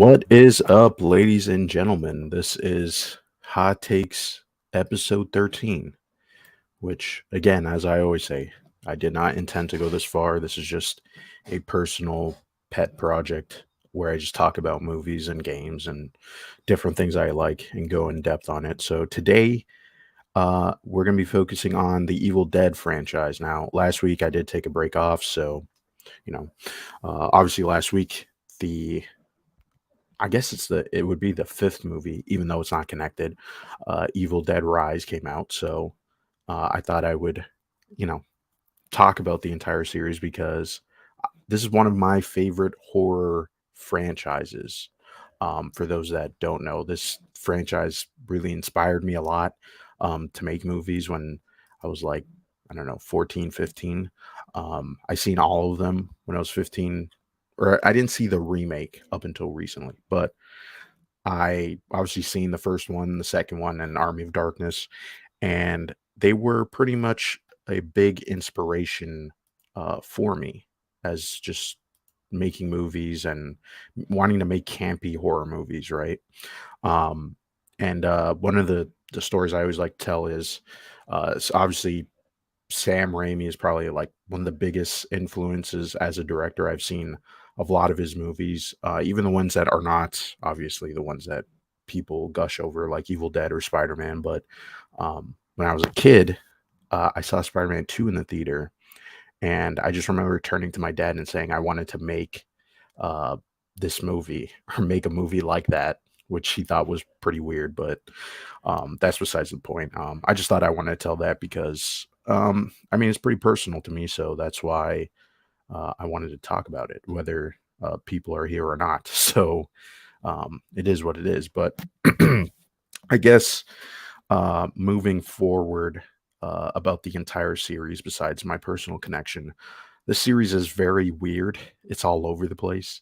What is up, ladies and gentlemen? This is Hot Takes episode 13, which, again, as I always say, I did not intend to go this far. This is just a personal pet project where I just talk about movies and games and different things I like and go in depth on it. So today, we're going to be focusing on the Evil Dead franchise. Now, last week I did take a break off, so, you know, obviously last week, the I guess it would be the 5th movie, even though it's not connected. Evil Dead Rise came out, so, I thought I would, you know, talk about the entire series because, this is one of my favorite horror franchises. For those that don't know, this franchise really inspired me a lot, to make movies when I was, like, I don't know, 14, 15. I seen all of them when I was 15, or I didn't see the remake up until recently, but I obviously seen the first one, the second one, and Army of Darkness, and they were pretty much a big inspiration for me as just making movies and wanting to make campy horror movies, right? Um, and one of the stories I always like to tell is obviously Sam Raimi is probably like one of the biggest influences as a director. I've seen a lot of his movies, even the ones that are not obviously the ones that people gush over, like Evil Dead or Spider Man. But when I was a kid, I saw Spider Man 2 in the theater, and I just remember turning to my dad and saying I wanted to make uh, this movie or make a movie like that, which he thought was pretty weird, but that's besides the point. I just thought I wanted to tell that because, I mean, it's pretty personal to me, so that's why I wanted to talk about it, whether people are here or not. So it is what it is. But I guess moving forward about the entire series, besides my personal connection, the series is very weird. It's all over the place.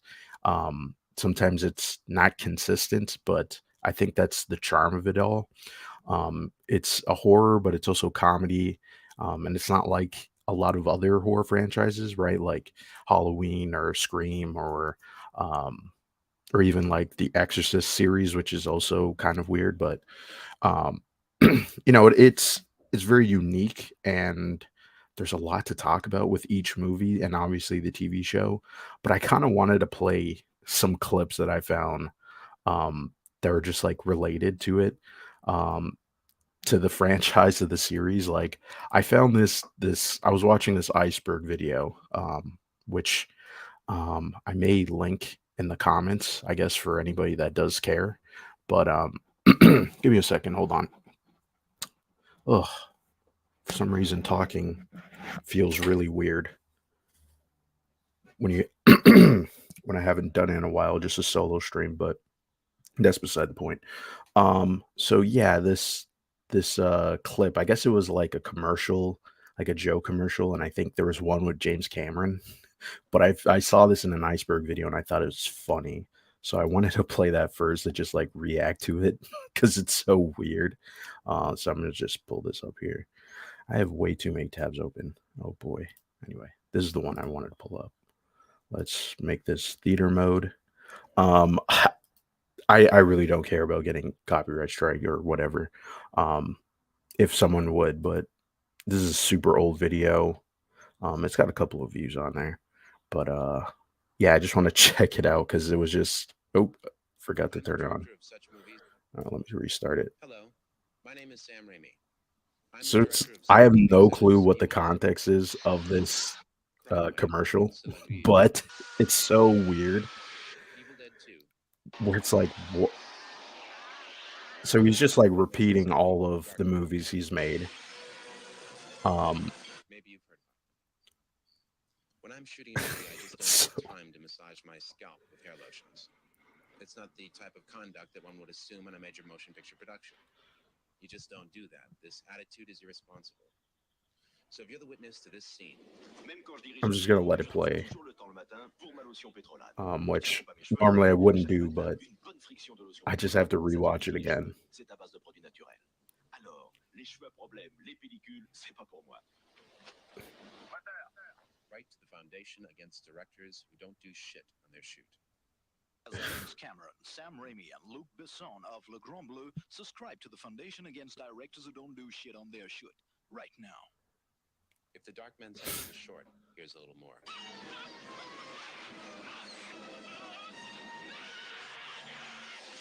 Sometimes it's not consistent, but I think that's the charm of it all. It's a horror, but it's also comedy, and it's not like a lot of other horror franchises, right? Like Halloween or Scream um, or even like the Exorcist series, which is also kind of weird. But um, it's very unique, and there's a lot to talk about with each movie, and obviously the TV show. But I kind of wanted to play some clips that I found that were just like related to it. Um, to the franchise of the series. Like I found this I was watching this iceberg video, which I may link in the comments, I guess, for anybody that does care. But give me a second, hold on. Ugh, for some reason talking feels really weird when you when I haven't done it in a while, just a solo stream, but that's beside the point. So yeah, this clip, I guess it was like a commercial, like a Joe commercial, and I think there was one with James Cameron. But I saw this in an iceberg video and I thought it was funny. So I wanted to play that first to just like react to it because it's so weird. So I'm gonna just pull this up here. I have way too many tabs open. Oh boy. Anyway, this is the one I wanted to pull up. Let's make this theater mode. Um, I really don't care about getting copyright strike or whatever. Um, if someone would, but this is a super old video. It's got a couple of views on there, but yeah, I just want to check it out because it was just oh, forgot to I'm the turn it on. director of such movies. Let me restart it. Hello, my name is Sam Raimi. I'm the So it's director of I such have movies no clue as what the Evil Dead, context is of this Crime Wave, commercial, Facility, but it's so weird Evil Dead 2, where it's like so he's just like Welcome to repeating Sleeping all with the of the Dark One. movies he's made. Um, Maybe you've heard of it. When I'm shooting a movie, I just don't so have time to massage my scalp with hair lotions. It's not the type of conduct that one would assume in a major motion picture production. You just don't do that. This attitude is irresponsible. So if you're the witness to this scene, I'm just gonna let it play, je which coupe pas mes cheveux, normally I wouldn't chaque do, matin, but une bonne friction de lotion I just have pétrolate, to ça te rewatch it rajeunit les again. cheveux. C'est à base de produits naturels. Alors, les cheveux à problème, les pellicules, c'est pas pour moi. Right to the foundation against directors who don't do shit on their shoot. As James Cameron, Sam Raimi, and Luc Besson of Le Grand Bleu subscribe to the Foundation Against Directors Who Don't Do Shit on Their Shoot right now. If the dark men's head was short, here's a little more.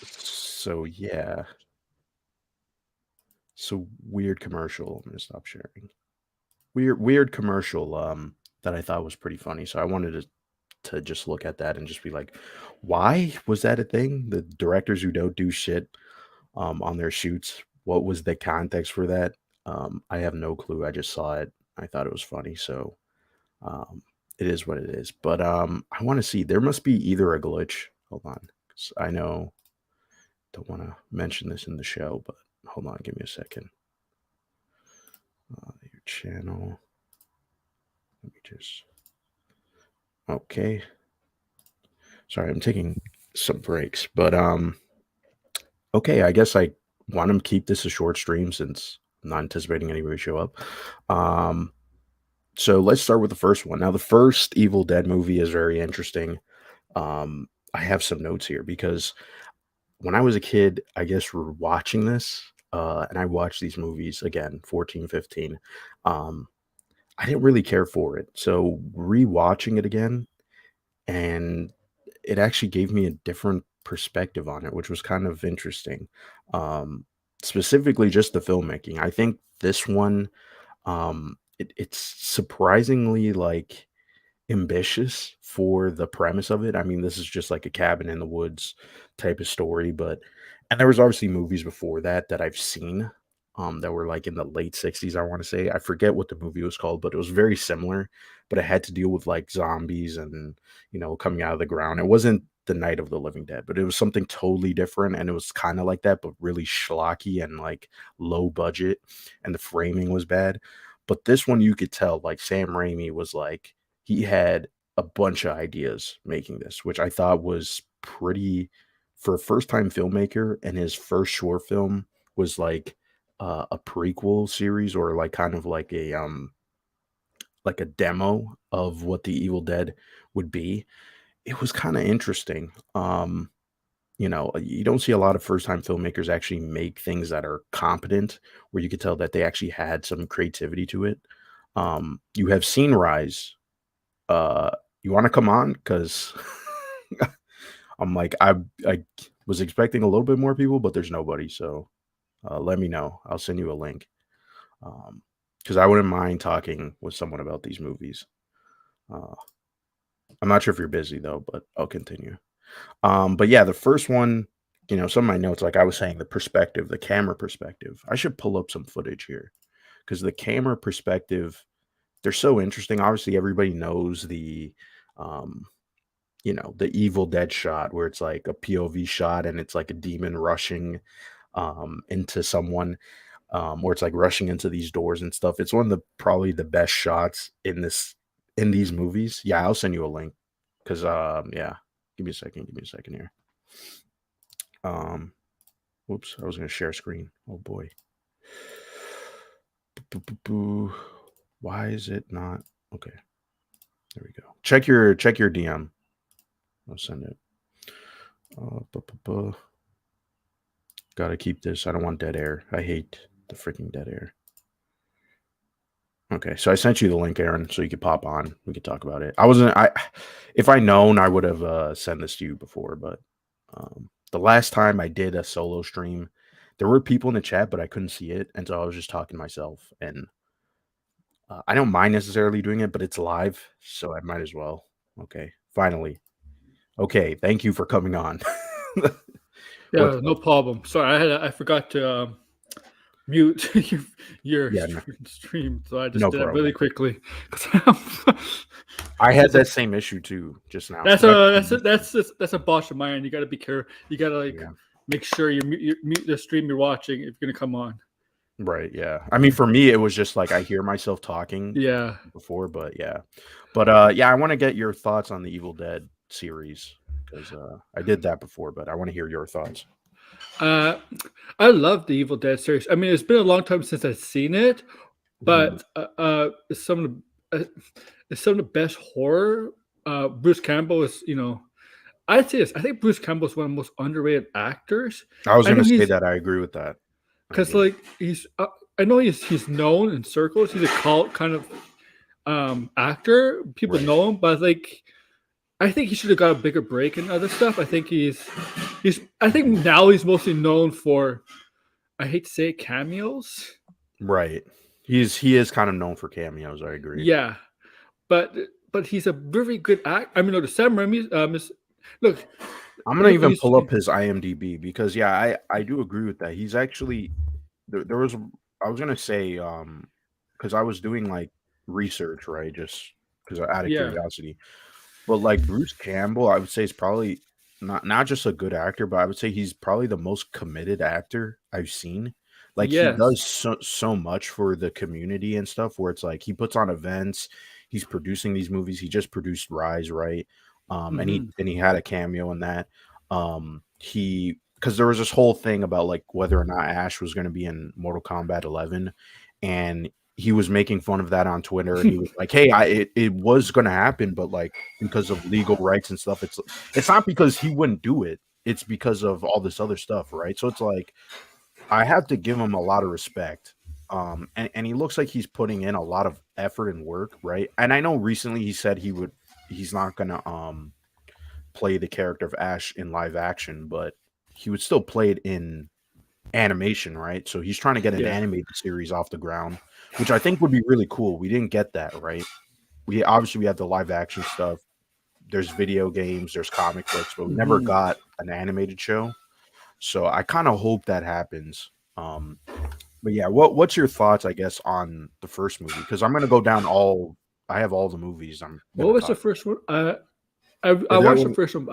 So yeah. So weird commercial. I'm gonna stop sharing. Weird commercial that I thought was pretty funny. So I wanted to just look at that and just be like, why was that a thing? The directors who don't do shit on their shoots. What was the context for that? I have no clue. I just saw it. I thought it was funny. So um it is what it is. But I want to see, there must be either a glitch. Hold on. 'Cause I know, don't want to mention this in the show, but hold on, give me a second. Your channel. Let me just. Okay. Sorry, I'm taking some breaks, but okay. I guess I want to keep this a short stream since I'm not anticipating anybody to show up. Um, so let's start with the first one. Now, the first Evil Dead movie is very interesting. I have some notes here because when I was a kid, I guess we're watching this, and I watched these movies again, 14, 15. Um, I didn't really care for it. So rewatching it again, and it actually gave me a different perspective on it, which was kind of interesting. Um, Specifically, just the filmmaking. I think this one, it's surprisingly like ambitious for the premise of it. I mean, this is just like a cabin in the woods type of story, but and there was obviously movies before that that I've seen that were like in the late 60s, I want to say. I forget what the movie was called, but it was very similar, but it had to deal with like zombies and coming out of the ground. It wasn't the Night of the Living Dead, but it was something totally different and it was kind of like that but really schlocky and like low budget and the framing was bad. But this one you could tell like Sam Raimi was like he had a bunch of ideas making this, which I thought was pretty for a first time filmmaker. And his first short film was like a prequel series or like kind of like a demo of what the Evil Dead would be. It was kind of interesting. You don't see a lot of first time filmmakers actually make things that are competent, where you could tell that they actually had some creativity to it. You have seen Rise, uh, you wanna come on? Because 'Cause I'm like, I was expecting a little bit more people, but there's nobody, so, let me know. I'll send you a link. Because I wouldn't mind talking with someone about these movies. Uh, I'm not sure if you're busy though, but I'll continue. But yeah, the first one, some of my notes, like I was saying, the perspective, the camera perspective. I should pull up some footage here because the camera perspective, they're so interesting. Obviously, everybody knows um, the Evil Dead shot where it's like a POV shot and it's like a demon rushing into someone, or it's like rushing into these doors and stuff. It's one of the probably the best shots in these movies. Yeah, I'll send you a link because yeah, give me a second here. Um, whoops, I was gonna share screen. Oh boy. Boo. Why is it not okay? There we go. Check your DM. I'll send it. Uh, bu- bu- bu. Gotta keep this. I don't want dead air. I hate the freaking dead air. Okay, so I sent you the link, Aaron, so you could pop on. We could talk about it. If I known, I would have sent this to you before. But the last time I did a solo stream, there were people in the chat, but I couldn't see it, and so I was just talking to myself. And I don't mind necessarily doing it, but it's live, so I might as well. Okay, finally. Okay, thank you for coming on. What's Yeah, no up? problem. Sorry, I forgot to mute your Yeah, no, stream, so I just no did that really problem. quickly. I It's had just a that same issue too just now that's because I a couldn't that's a, use them. that's a botch of mine. You got to be careful. You got to like Yeah. make sure you mute the stream you're watching if you're gonna come on. Right, yeah. I mean, for me, it was just like I hear myself talking Yeah. before, but yeah. But yeah, I want to get your thoughts on the Evil Dead series because I did that before, but I want to hear your thoughts. Uh, I love the Evil Dead series. I mean, it's been a long time since I've seen it, Mhm. but it's some of the it's some of the best horror. Bruce Campbell is, I'd say this. I think Bruce Campbell's one of the most underrated actors. I was I know gonna say he's that. I agree with that. I because do. like he's. I know he's known in circles. He's a cult kind of actor. People Right. know him, but like I think he should have got a bigger break and other stuff. I think he's. I think now he's mostly known for. I hate to say it, cameos. Right. He is kind of known for cameos. I agree. Yeah, but he's a very good act. I mean, look, Sam Raimi. Look, I'm gonna even pull up his IMDb because yeah, I do agree with that. He's actually there was I was gonna say because I was doing like research, right, just because out of yeah, curiosity. But like Bruce Campbell, I would say is probably not just a good actor, but I would say he's probably the most committed actor I've seen. Like he yes, does so much for the community and stuff where it's like he puts on events, he's producing these movies. He just produced Rise, right? And hmm he had a cameo in that. He because there was this whole thing about like whether or not Ash was going to be in Mortal Kombat 11, and he was making fun of that on Twitter. He was like, "Hey, it was going to happen, but like because of legal rights and stuff, it's not because he wouldn't do it. It's because of all this other stuff, right?" So it's like I have to give him a lot of respect. And he looks like he's putting in a lot of effort and work, right? And I know recently he said he's not gonna play the character of Ash in live action, but he would still play it in animation, right? So he's trying to get an yeah, animated series off the ground, which I think would be really cool. We didn't get that, right? We have the live action stuff. There's video games, there's comic books, but we never hmm got an animated show. So I kind of hope that happens. But yeah, what's your thoughts, I guess, on the first movie? Because I'm gonna go down all. I have all the movies I'm What gonna was the talk. first one? I That watched the one, first one.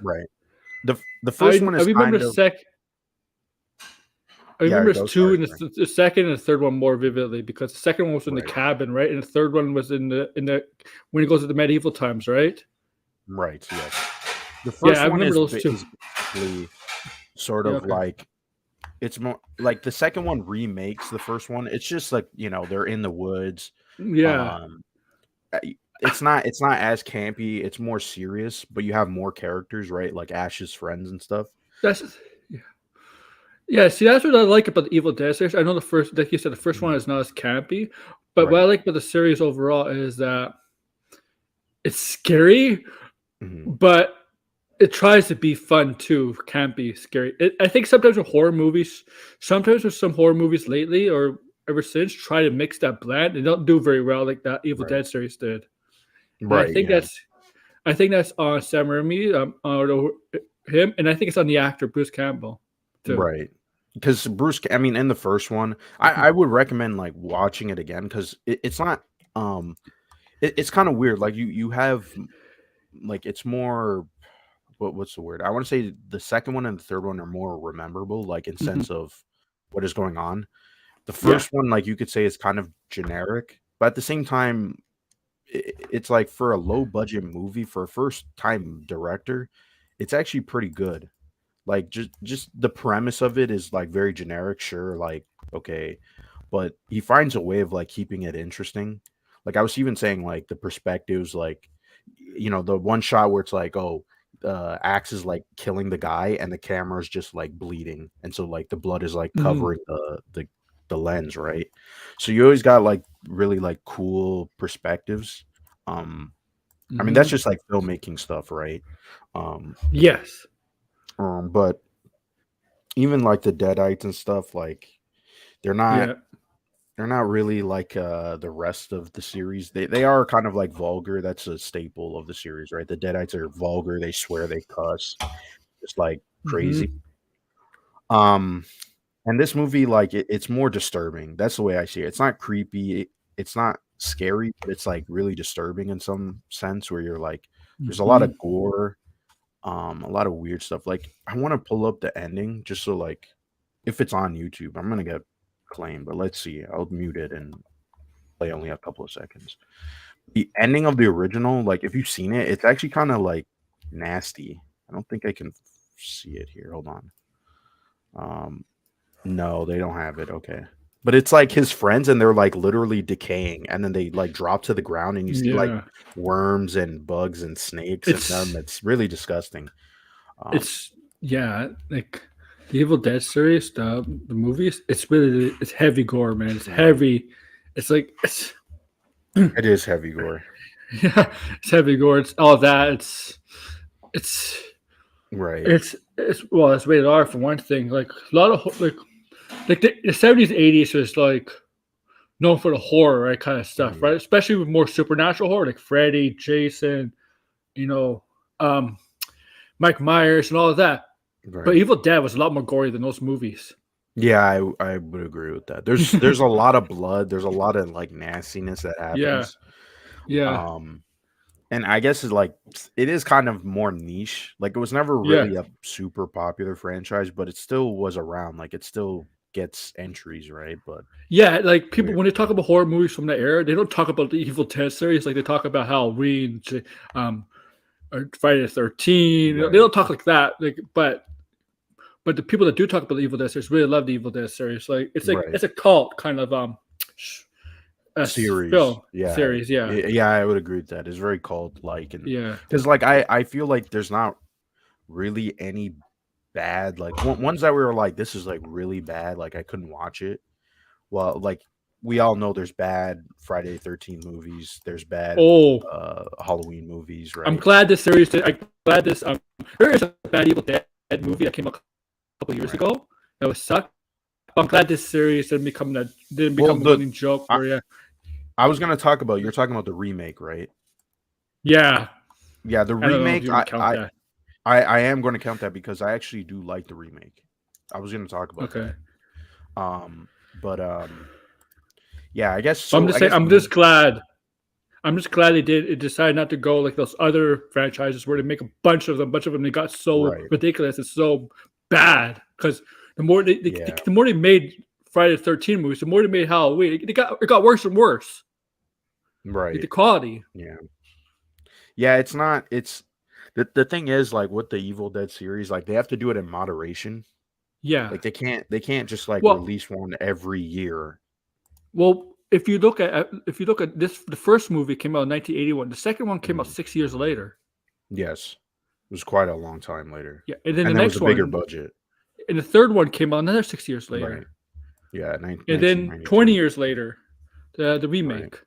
right? The first one I is remember kind of I yeah. remember Go two sorry, and sorry. the second and the third one more vividly because the second one was in the Right, cabin, right, and the third one was in the when he goes to the medieval times, right? right. Yes, the Yeah, first I one remember those two. is basically sort Yeah, of okay. like it's more like the second one remakes the first one. It's just like they're in the woods. Yeah, Um, it's not as campy. It's more serious, but you have more characters, right? Like Ash's friends and stuff. that's yeah. Yeah, see, that's what I like about the Evil Dead series. I know the first, like you said, the first one Mhm. is not as campy, but what I Right. like about the series overall is that it's scary, Mhm. but it tries to be fun too. Can't be scary. I think sometimes with horror movies, sometimes with some horror movies lately or ever since, try to mix that blend. They don't do very well like that Evil Right. Dead series did. And Right. Yeah. I think that's on Sam Raimi, him, and I think it's on the actor Bruce Campbell too. Right. Because I mean, in the first one, Mhm, I would recommend like watching it again because it's not. Um, it's kind of weird. Like you have like it's more. What's the word? I want to say the second one and the third one are more rememberable, like in mhm. sense of what is going on. The Yeah. first one, like you could say, is kind of generic, but at the same time, it's like for a low budget movie for a first time director, it's actually pretty good. Like just the premise of it is like very generic, sure, like okay, but he finds a way of like keeping it interesting. Like I was even saying, like the perspectives, like the one shot where it's like, oh, Axe is like killing the guy, and the camera is just like bleeding, and so like the blood is like Mhm, covering the lens, right? So you always got like really like cool perspectives. Um, I mean that's mhm. just like filmmaking stuff, right? Um, Yes. but even like the Deadites and stuff, like they're not Yeah. they're not really like the rest of the series. They are kind of like vulgar. That's a staple of the series, right? The Deadites are vulgar. They swear, they cuss, just like crazy. Mhm. Um, and this movie, like it's more disturbing. That's the way I see it. It's not creepy. It's not scary, but it's like really disturbing in some sense where you're like, there's a lot Mhm. of gore, a lot of weird stuff. Like I want to pull up the ending just so like if it's on YouTube, I'm gonna get claimed, but let's see. I'll mute it and play only a couple of seconds. The ending of the original, like if you've seen it, it's actually kind of like nasty. I don't think I can see it here. Hold on. Um, no, they don't have it. Okay. But it's like his friends, and they're like literally decaying, and then they like drop to the ground, and you see like Yeah, worms and bugs and snakes in them. it's It's really disgusting. Um, it's yeah, like the Evil Dead series, the movies. It's heavy gore, man. It's right. heavy. It's like it's It is heavy gore. yeah, it's heavy gore. It's all that. It's Right. it's well, it's rated R for one thing. Like a lot of like the 70s, 80s was like known for the horror, right, kind of stuff, Mhm. right? Especially with more supernatural horror, like Freddy, Jason, you know, um, Mike Myers, and all of that. But Right. Evil Dead was a lot more gory than those movies. Yeah, I would agree with that. There's a lot of blood. There's a lot of like nastiness that Yeah, happens. yeah, Um, and I guess it's like it is kind of more niche. Like it was never yeah, really a super popular franchise, but it still was around. Like it still gets entries, right? But yeah. Like people, weird. when they talk about horror movies from that era, they don't talk about the Evil Dead series. Like they talk about Halloween, um, or Friday the 13th. They Right. don't talk like that. Like, but the people that do talk about the Evil Dead series really love the Evil Dead series. Like Right. it's a cult kind of Series. film Yeah. series. Yeah, Yeah, I would agree with that. It's very cult like, and yeah. because like I feel like there's not really any bad like ones that we were like this is like really bad, like I couldn't watch it. Well, like we all know there's bad Friday the 13th movies, there's bad Oh, Halloween movies, I'm right? glad this series. I'm glad this. There is a bad Evil Dead movie that came out a couple years Right. ago that was sucked. I'm glad this series didn't Well, become a running joke. I, Where I was gonna talk about you're talking about the remake, right? yeah, Yeah, the I don't know if remake. you want to count that. I am going to count that because I actually do like the remake. I was going to talk about Okay, that. But yeah, I guess but I'm so. just I saying. guess I'm just glad. I'm just glad they did. It decided not to go like those other franchises where they make a bunch of them. They got so right. ridiculous and so bad because the more Yeah, the more they made Friday the 13th movies, the more they made Halloween. It got worse and worse. Like right. the quality. Yeah, yeah. It's not. It's the thing is like with the Evil Dead series, like they have to do it in moderation. Yeah. Like they can't just like Well, release one every year. well, if you look at this, the first movie came out in 1981. The second one came out Mhm. 6 years later. Yes, it was quite a long time later, Yeah, and then the and that was next a bigger one, budget. and the third one came out another 6 years Right. later, Yeah, and then 20 1992. years later, the Right. remake.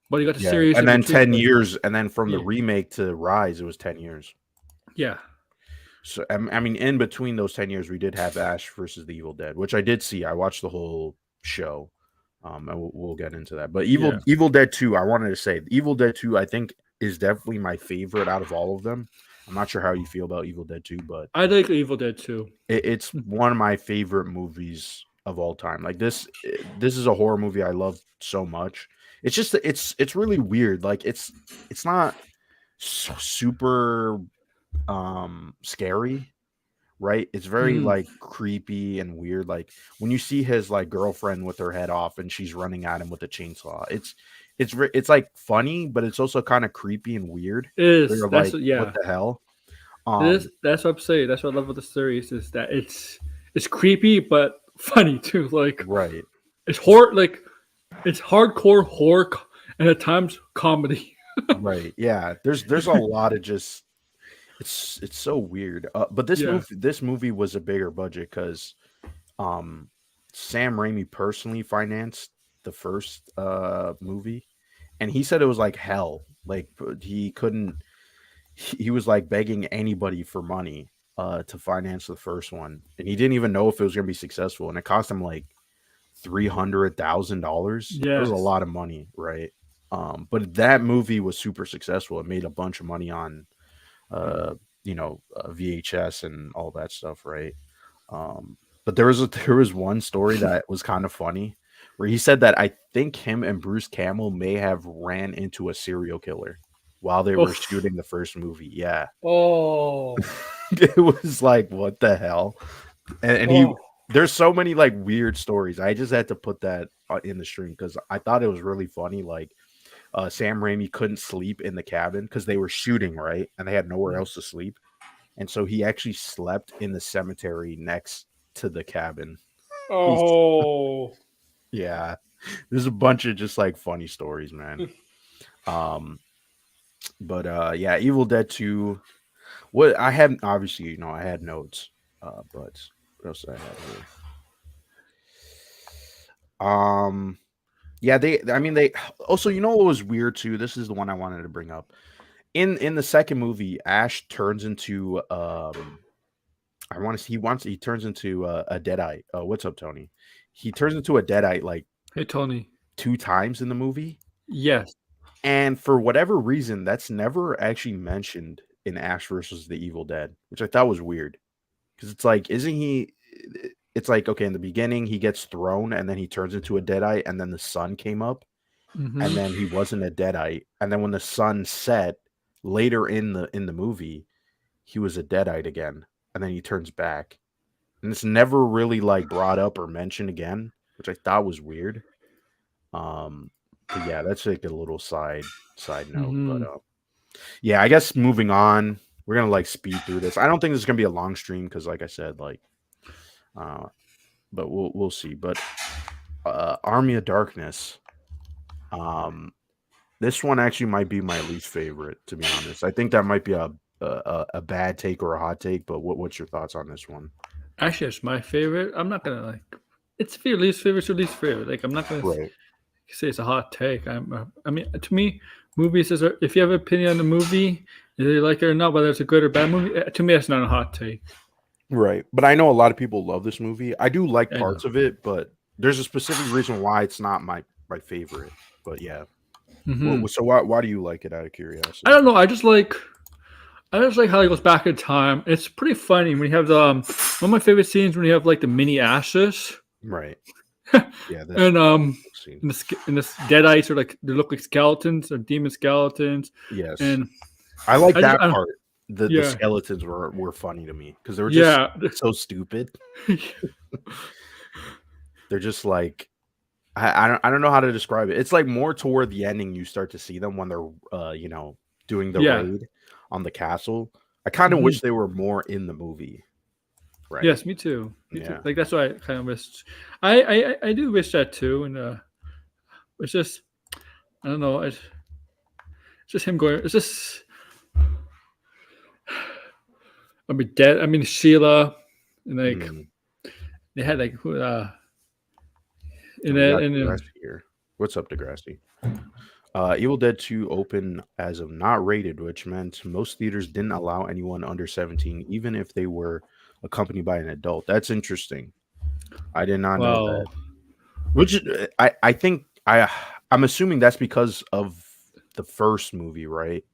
But you got the Yeah, series and in then between. 10 But years, and then from the yeah, remake to Rise, it was 10 years. yeah, So I mean, in between those 10 years, we did have Ash versus the Evil Dead, which I did see. I watched the whole show. And we'll get into that. But yeah. Evil Dead 2, I wanted to say Evil Dead 2, I think is definitely my favorite out of all of them. I'm not sure how you feel about Evil Dead 2, but I like Evil Dead too. it's one of my favorite movies of all time. Like this is a horror movie I love so much. It's just it's really weird. Like it's not super scary, right? It's very Mhm. like creepy and weird. Like when you see his like girlfriend with her head off and she's running at him with a chainsaw. It's like funny, but it's also kind of creepy and weird. It Where is. you're like, what Yeah. the hell? It is. That's what I'm saying. That's what I love with the series is that it's creepy but funny too. Like Right. it's horror. Like it's hardcore horror and at times comedy. Right. Yeah. There's a lot of just it's so weird. But Yeah. this movie was a bigger budget because um Sam Raimi personally financed the first movie, and he said it was like hell. Like he couldn't he was like begging anybody for money to finance the first one, and he didn't even know if it was going to be successful, and it cost him like $300,000. It was a Yes. lot of money, right? But that movie was super successful. It made a bunch of money on uh VHS and all that stuff, right? But there was one story that was kind of funny where he said that I think him and Bruce Campbell may have ran into a serial killer while they were Oh. shooting the first movie. Yeah. Oh. It was like what the hell? And he Oh. there's so many like weird stories. I just had to put that in the stream because I thought it was really funny. Like Sam Raimi couldn't sleep in the cabin because they were shooting, right? And they had nowhere else to sleep. And so he actually slept in the cemetery next to the cabin. He's, Oh. Yeah, there's a bunch of just like funny stories, man. Um, but yeah, Evil Dead 2. What I had obviously, I had notes. But what else did I have here? Yeah, I mean, they also, what was weird too. This is the one I wanted to bring up. In the second movie, Ash turns into he turns into a deadite. What's up, Tony? He turns into a deadite like Hey, Tony. 2 times in the movie. Yes. And for whatever reason, that's never actually mentioned in Ash versus the Evil Dead, which I thought was weird. Because it's like, isn't he? It's like, okay, in the beginning, he gets thrown and then he turns into a deadite, and then the sun came up, and then he wasn't a deadite. And then when the sun set later in the movie, he was a deadite again, and then he turns back. And it's never really like brought up or mentioned again, which I thought was weird. But yeah, that's like a little side note. But yeah, I guess moving on, we're gonna like speed through this. I don't think this is gonna be a long stream because, like I said, like, but we'll see. But Army of Darkness, this one actually might be my least favorite, to be honest. I think that might be a bad take or a hot take. But what's your thoughts on this one? Actually, it's my favorite. I'm not gonna like. It's your least favorite. It's your least favorite. Like, I'm not gonna Right. say it's a hot take. I mean, to me, movies is if you have an opinion on the movie, whether you like it or not, whether it's a good or bad movie, to me, that's not a hot take. Right. But I know a lot of people love this movie. I do like I parts of it, but there's a specific reason why it's not my favorite. But yeah. So why do you like it, out of curiosity? I don't know. I just like how he goes back in time. It's pretty funny when you have the one of my favorite scenes when you have like the mini ashes. Right. Yeah. And in this deadites are like they look like skeletons or demon skeletons. Yes. And I like that part. The Yeah. skeletons were funny to me because they were just so stupid. They're just like I don't know how to describe it. It's like more toward the ending you start to see them when they're doing the raid on the castle. I kind of wish they were more in the movie. Right. Yes, me too. Like that's why I kind of wished. I do wish that too, and it's just I don't know. It's just him going. It's just I mean, dead. I mean, Sheila, and like they had like who here. What's up, Degrassi? Evil Dead 2 opened as of not rated, which meant most theaters didn't allow anyone under 17, even if they were accompanied by an adult. That's interesting. I did not know that. Which I think I'm assuming that's because of the first movie, right?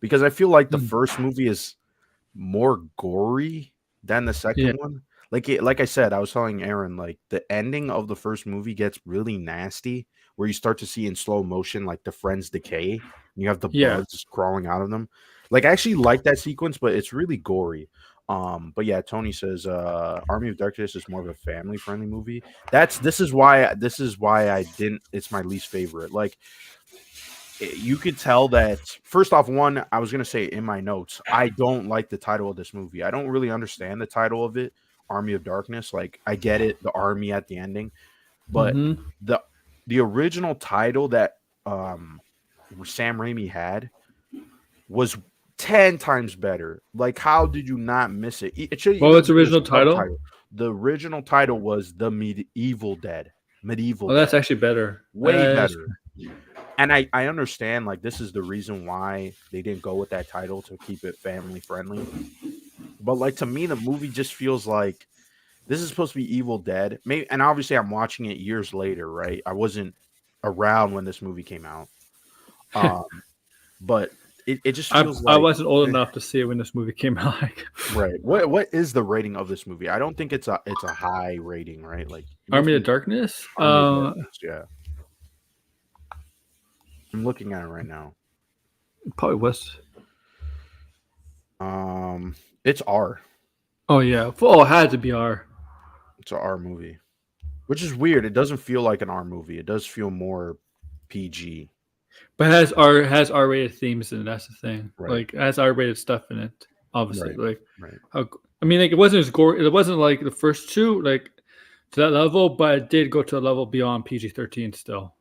Because I feel like the first movie is more gory than the second one. Like I said, I was telling Aaron, like the ending of the first movie gets really nasty, where you start to see in slow motion like the friends decay, and you have the blood just crawling out of them. Like I actually like that sequence, but it's really gory. But yeah, Tony says Army of Darkness is more of a family friendly movie. This is why I didn't. It's my least favorite. Like you could tell that first off, one, I was gonna say in my notes, I don't like the title of this movie. I don't really understand the title of it. Army of Darkness, like I get it, the army at the ending, but the original title that Sam Raimi had was 10 times better. Like, how did you not miss it? What was the original title? The original title was The Medieval Dead. Oh, that's actually better. Way better. And I understand, like, this is the reason why they didn't go with that title to keep it family friendly. But like to me, the movie just feels like this is supposed to be Evil Dead. Maybe, and obviously I'm watching it years later, right? I wasn't around when this movie came out. But it just feels like I wasn't old enough to see it when this movie came out. Right. What is the rating of this movie? I don't think it's a high rating, right? Like Army of Darkness? Army of Darkness, yeah. I'm looking at it right now. It probably was. It's R. Oh yeah. Oh, it had to be R. It's an R movie, which is weird. It doesn't feel like an R movie. It does feel more PG. But it has R-rated themes in it. That's the thing. Right. Like it has R-rated stuff in it. Obviously, Right. like I mean, like it wasn't as gory. It wasn't like the first two. Like to that level, but it did go to a level beyond PG-13 still.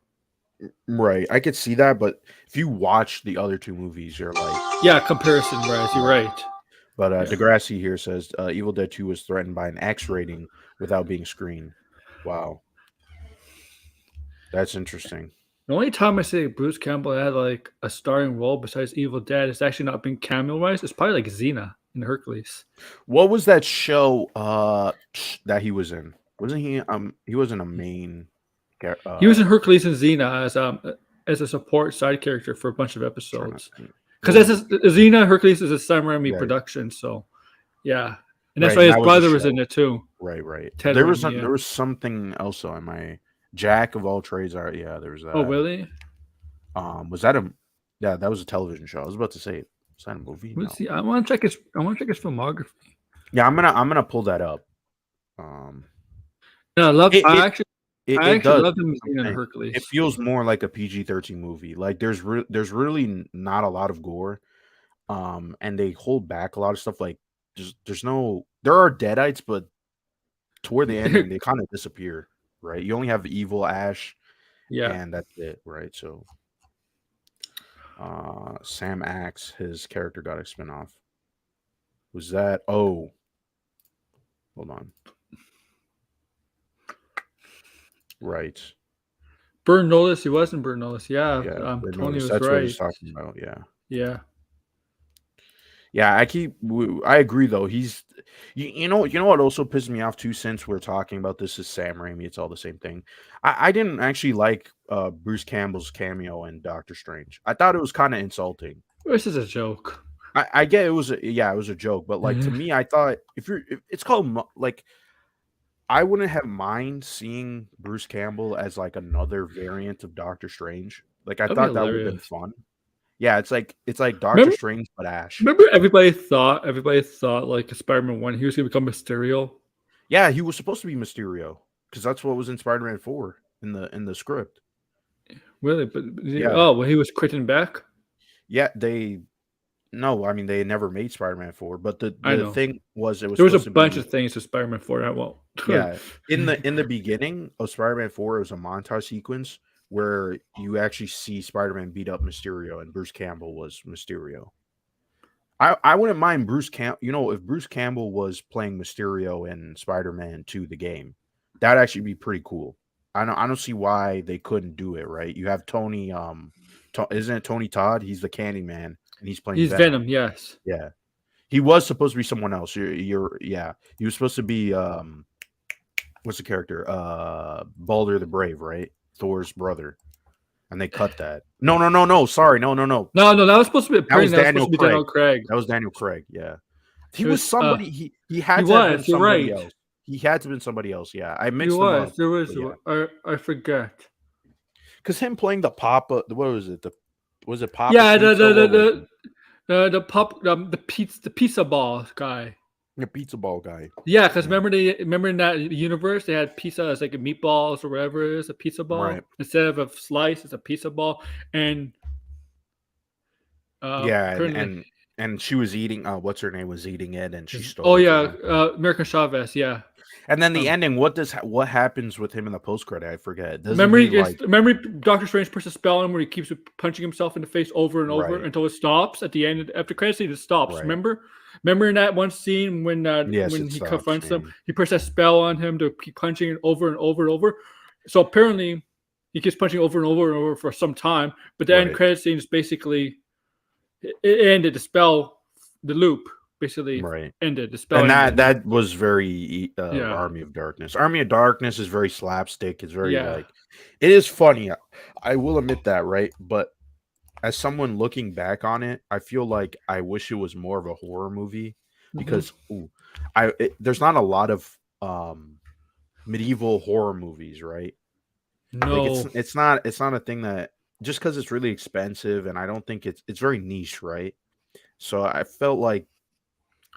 Right. I could see that, but if you watch the other two movies, you're like, Yeah, comparison wise, you're right. but Yeah. Degrassi here says Evil Dead 2 was threatened by an X rating without being screened. Wow. That's interesting. The only time I say Bruce Campbell had like a starring role besides Evil Dead, it's actually not been cameo wise. It's probably like Xena in Hercules. What was that show that he was in? Wasn't he he wasn't a main He was in Hercules and Xena as a support side character for a bunch of trying episodes. to think. Because What was Xena Hercules is a Sam Raimi Yeah. production, so yeah, and that's Right, why his that was a brother was show. in it too. Right. Ted There was Raimi, yeah. there was something else on my Jack of all trades. Yeah, there was that. Oh really? Was that a? Yeah, that was a television show. I was about to say, was that a movie? No. Let's see. I want to check his filmography. Yeah, I'm gonna pull that up. No, I love. It- I it- actually It does. love him I'm in saying. Hercules. It feels more like a PG-13 movie. Like there's really not a lot of gore, and they hold back a lot of stuff. Like there's no there are deadites, but toward the ending they kind of disappear. Right, you only have evil Ash, Yeah, and that's it. Right, so Sam Axe, his character got a spinoff. Was that? Oh, hold on. Right. Burn Notice. He was in Burn Notice. Yeah, Yeah. Tony Notice, was that's what right. he's talking about. Yeah. Yeah, Yeah, I agree though. He's you know what also pissed me off too, since we're talking about this is Sam Raimi, it's all the same thing. I didn't actually like Bruce Campbell's cameo in Doctor Strange. I thought it was kind of insulting. this is a joke. I get it was it was a joke, but like to me, I thought if it's called like I wouldn't have mind seeing Bruce Campbell as like another variant of Doctor Strange. Like I That'd be thought that would have been hilarious. fun. Yeah, it's like Doctor Remember- Strange but Ash. Remember, everybody thought like Spider-Man 1, he was gonna become Mysterio. Yeah, he was supposed to be Mysterio because that's what was in Spider-Man 4 in the script. Really, but Yeah. oh, well, he was quitting back. Yeah, they they never made Spider-Man 4, but I the know. thing was it was There was a supposed to bunch be, of things with Spider-Man 4 I won't. yeah, in the beginning of Spider-Man 4 it was a montage sequence where you actually see Spider-Man beat up Mysterio and Bruce Campbell was Mysterio. I wouldn't mind if Bruce Campbell was playing Mysterio in Spider-Man 2 the game. That'd actually be pretty cool. I don't see why they couldn't do it, right? You have Tony isn't it Tony Todd? He's the Candyman and he's playing He's Venom, yes. Yeah. He was supposed to be someone else. Yeah. He was supposed to be what's the character? Balder the Brave, right? Thor's brother. And they cut that. No. Sorry. No. No, that was supposed to be That was Daniel Daniel Craig. That was Daniel Craig. Yeah. He It was was, somebody. He had he to have was, been you're somebody right. else. He had to have been somebody else. Yeah. I He mixed them up. was. There was. but yeah. I forget. Because him playing the Papa, what was it? Was it Papa? Yeah, Pizza? What was it? the pizza ball guy. The pizza ball guy. Yeah, because Yeah. remember in that universe they had pizza as like a meatballs or whatever it is, a pizza ball. Right. Instead of a slice, it's a pizza ball. And Yeah, apparently- and she was eating. What's her name was eating it, and she stole. oh it yeah, from him. American Chavez, yeah. And then the ending. What happens with him in the post credit? I forget. Doesn't Remember, he, remember Doctor Strange puts a spell on him where he keeps punching himself in the face over and over Right. until it stops. At the end, after credits, it stops. Right. Remember in that one scene when Yes, when it he stops, confronts him, and- he puts that spell on him to keep punching it over and over and over. So apparently, he keeps punching over and over and over for some time. But the end Right. credit scene is basically it ended the spell, the loop basically right. ended the spell. And ended. that was very Yeah. Army of Darkness. Army of Darkness is very slapstick. It's very Yeah. like it is funny. I will admit that, right? But as someone looking back on it, I feel like I wish it was more of a horror movie because there's not a lot of medieval horror movies, right? no, Like it's not a thing that just because it's really expensive and I don't think it's very niche, right? So I felt like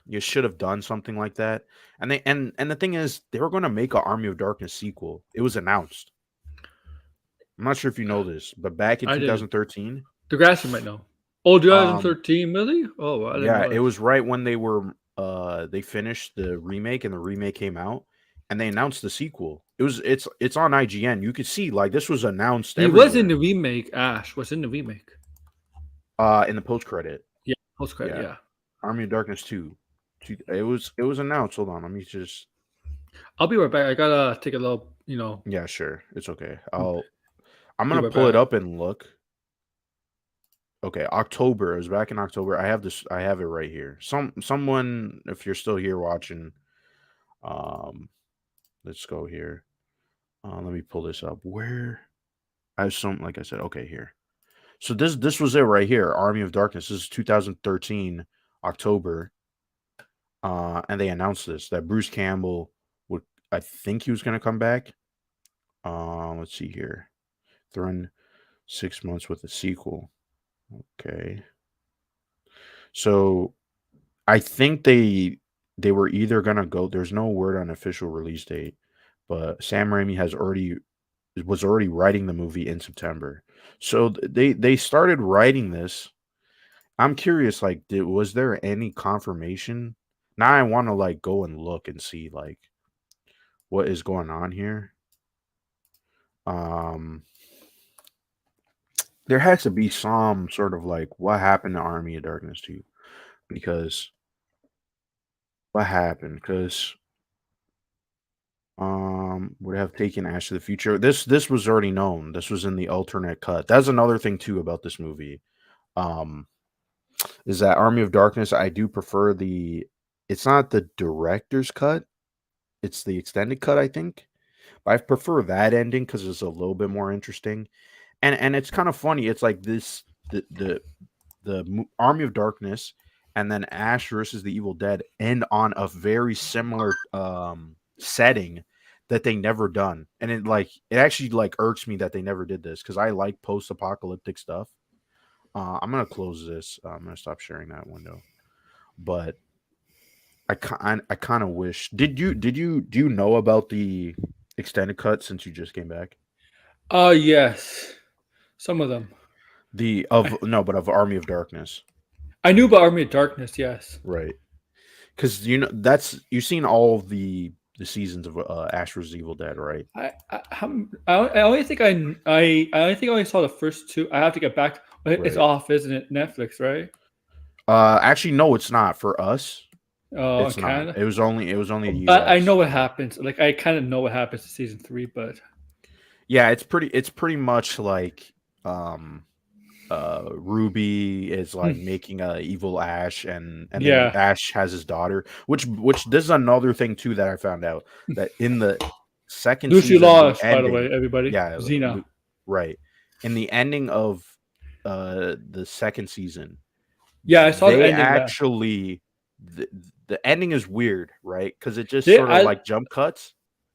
you should have done something like that. And the thing is, they were going to make an Army of Darkness sequel. It was announced. I'm not sure if you know this, but back in I didn't. 2013, the grass might know. Oh, 2013, really? Oh, I didn't know yeah, that. it was right when they were they finished the remake and the remake came out, and they announced the sequel. It's on IGN. You could see like this was announced He was in everywhere. the remake. Ash was in the remake. In the post credit. Yeah, post credit. Yeah. Yeah. Army of Darkness 2. It was announced. Hold on, let me just. I'll be right back. I gotta take a little. Yeah, sure. It's okay. Mm, I'm be gonna right pull it back. up and look. Okay, October. It was back in October. I have this. I have it right here. Someone, if you're still here watching, um, let's go here. Let me pull this up. Where I have some, like I said. Okay, here. So this was it right here. Army of Darkness. This is 2013 October. And they announced this that Bruce Campbell would. I think he was gonna come back. Let's see here. Threaten 6 months with a sequel. Okay. So I think they were either gonna go. There's no word on official release date, but Sam Raimi was already writing the movie in September. So they started writing this. I'm curious, like, was there any confirmation? Now I want to like go and look and see like what is going on here. Um, there has to be some sort of like what happened to Army of Darkness 2 because what happened? Because would have taken Ash to the Future. This was already known. This was in the alternate cut. That's another thing too about this movie. Um, is that Army of Darkness? I do prefer the. It's not the director's cut. It's the extended cut, I think. But I prefer that ending because it's a little bit more interesting. And it's kind of funny. It's like this the Army of Darkness and then Ash versus the Evil Dead end on a very similar setting that they never done. And it actually like irks me that they never did this because I like post-apocalyptic stuff. I'm gonna close this. I'm gonna stop sharing that window. But I kind of wish. Do you know about the extended cut since you just came back? Yes, some of them. The I, of no, but of Army of Darkness, I knew about Army of Darkness. Yes. right? Because you've seen all of the seasons of Ash vs Evil Dead, right? I only think I only think I only saw the first two. I have to get back. It's Right. off, isn't it? Netflix, right? Actually, no, it's not for us. Oh, It's not. Canada. It was only the But I U.S. know what happens. Like I kind of know what happens in season 3, but Yeah, it's pretty much like um Ruby is like mm, making a evil Ash and then yeah, Ash has his daughter, which this is another thing too that I found out that in the second Lucy season, the lost. By the way, ending, everybody, yeah, Xena. right. In the ending of the second season, Yeah, I saw the they ending. That actually the, the ending is weird, right? Because it just they, sort of like jump cuts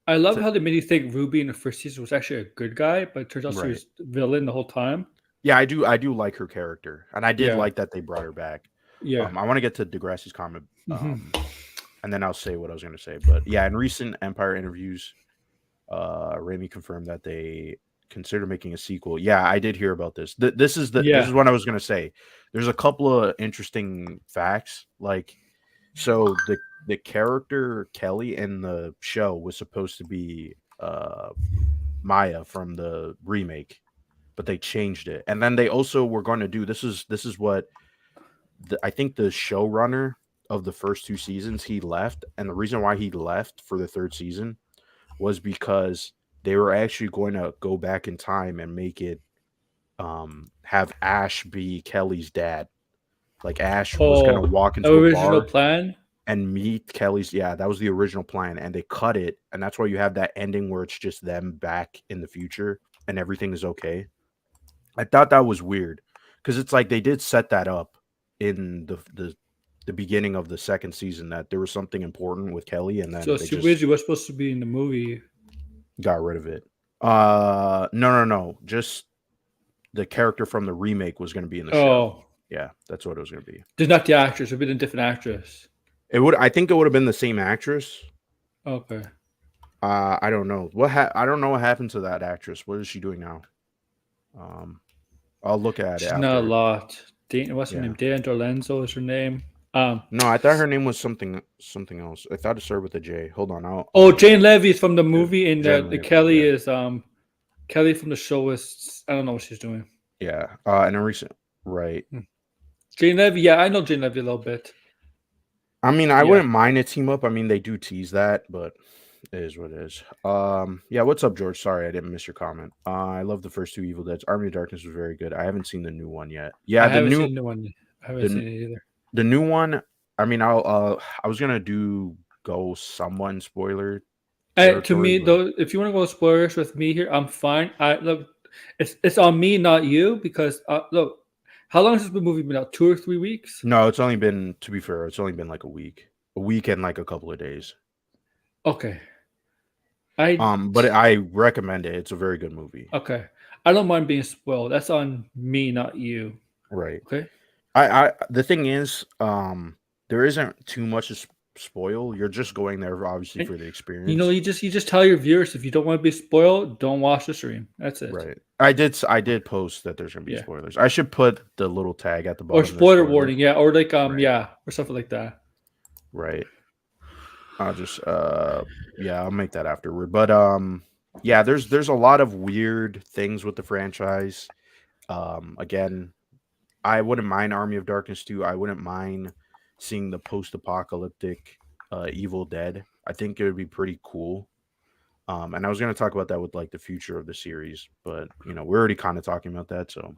I love to how they made you think Ruby in the first season was actually a good guy, but it turns out she right. was the villain the whole time. Yeah, I do like her character, and I did Yeah, like that they brought her back. yeah. I want to get to Degrassi's comment, Hmm. and then I'll say what I was going to say. But yeah, in recent Empire interviews, Raimi confirmed that they consider making a sequel. Yeah, I did hear about this. This is Yeah. what I was going to say. There's a couple of interesting facts, like so the character Kelly in the show was supposed to be Maya from the remake, but they changed it. And then they also were going to do this is what I think the showrunner of the first two seasons he left, and the reason why he left for the third season was because they were actually going to go back in time and make it have Ash be Kelly's dad. Like Ash was going to Oh, walk into a original bar plan. and meet Kelly's. Yeah, that was the original plan, and they cut it, and that's why you have that ending where it's just them back in the future and everything is okay. I thought that was weird because it's like they did set that up in the beginning of the second season that there was something important with Kelly, and then So they she just originally was supposed to be in the movie. got rid of it. No, just the character from the remake was going to be in the show. Oh, Yeah, that's what it was going to be. just not the actress. It'd been a different actress. I think it would have been the same actress. Okay. I don't know I don't know what happened to that actress. What is she doing now? Um, I'll look at it She's not a after. lot. What's her Yeah. name? Dana Dolenzo is her name. No, I thought her name was something else. I thought it started with a J. Hold on, Oh, Jane Levy is from the Yeah, movie, and Jen the Levy, Kelly yeah. is Kelly from the show is I don't know what she's doing. Yeah. And a recent right. Jane Levy, yeah, I know Jane Levy a little bit. I mean, I Yeah, wouldn't mind a team up. I mean, they do tease that, but it is what it is. Yeah, what's up, George? Sorry, I didn't miss your comment. I love the first two Evil Deads. Army of Darkness was very good. I haven't seen the new one yet. Yeah, I haven't seen the one. I haven't the seen it either. the new one. I mean, I was gonna go somewhat spoiler To territory, me, but though, if you want to go spoilers with me here, I'm fine. I look, it's on me, not you, because look, how long has this movie been out? 2 or 3 weeks? no, it's only been, to be fair, it's only been like a week and like a couple of days. Okay, I But I recommend it. It's a very good movie. okay. I don't mind being spoiled. That's on me, not you. Right. Okay. The thing is, there isn't too much to spoil. You're just going there obviously And for the you know, experience. you just tell your viewers if you don't want to be spoiled, don't watch the stream. That's it. Right. I did post that there's gonna be Yeah. spoilers. I should put the little tag at the Or bottom. There's spoiler spoilers. warning, yeah, or like Right. yeah, or something like that. Right. I'll just yeah, I'll make that afterward. But yeah, there's a lot of weird things with the franchise. Again, I wouldn't mind Army of Darkness 2. I wouldn't mind seeing the post-apocalyptic Evil Dead. I think it would be pretty cool. And I was going to talk about that with like the future of the series, but you know, we're already kind of talking about that. So,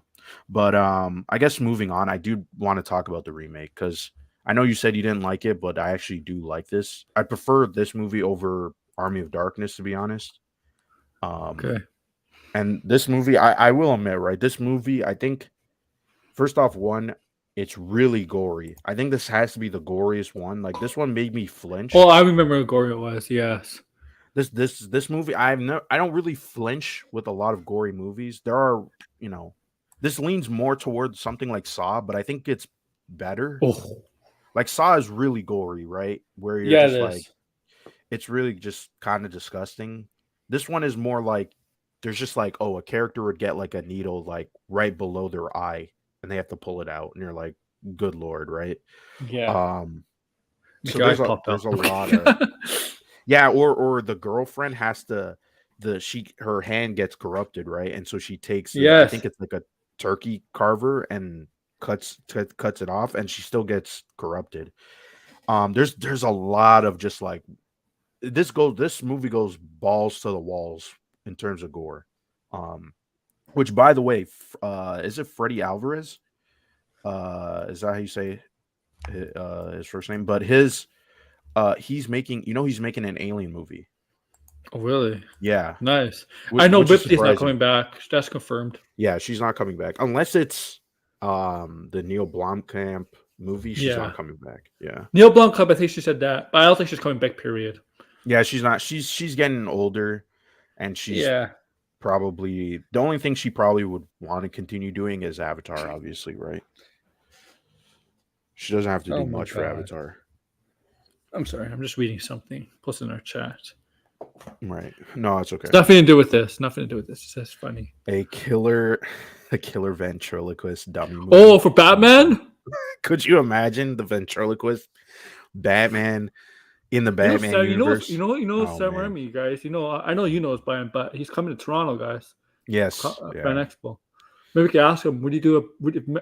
but I guess moving on, I do want to talk about the remake because I know you said you didn't like it, but I actually do like this. I prefer this movie over Army of Darkness, to be honest. Okay. And this movie, I will admit, right? This movie, I think, first off, one, it's really gory. I think this has to be the goriest one. Like this one made me flinch. Oh, I remember how gory it was. Yes. This movie, I don't really flinch with a lot of gory movies. There are, you know, this leans more towards something like Saw, but I think it's better. Oh, Like Saw is really gory, right? Where you're yeah, it just like, is. it's really just kind of disgusting. This one is more like there's just like, oh, a character would get like a needle like right below their eye and they have to pull it out, and you're like, good lord, right? Yeah. Um, Make so your eyes popped there's out. a lot of, yeah, or the girlfriend has to, her hand gets corrupted, right? And so she takes I Yes. think it's like a turkey carver and cuts it off, and she still gets corrupted. There's a lot of just like this movie goes balls to the walls in terms of gore. Which by the way, is it Freddy Alvarez? Is that how you say his first name? But he's making, he's making an Alien movie. Oh, really? Yeah, Nice. I know which is Ripley's not surprising. coming back. That's confirmed. Yeah, she's not coming back unless it's the Neil Blomkamp movie. She's Yeah. not coming back. Yeah, Neil Blomkamp, I think she said that, but I don't think she's coming back. Period. yeah, she's not. She's getting older, and she's Yeah. probably the only thing she probably would want to continue doing is Avatar. Obviously, right? She doesn't have to do Oh my much for God. Avatar. I'm sorry. I'm just reading something. Posted in our chat. Right. No, it's okay. It's nothing to do with this. Nothing to do with this. It's just funny. A killer ventriloquist dummy movie. Oh, for Batman? Could you imagine the ventriloquist Batman in the Batman universe? You know, Oh, Sam man. Raimi, you guys. You know, I know you know it's Brian, but he's coming to Toronto, guys. Yes. Fan Yeah. Expo. Maybe we could ask him, would you do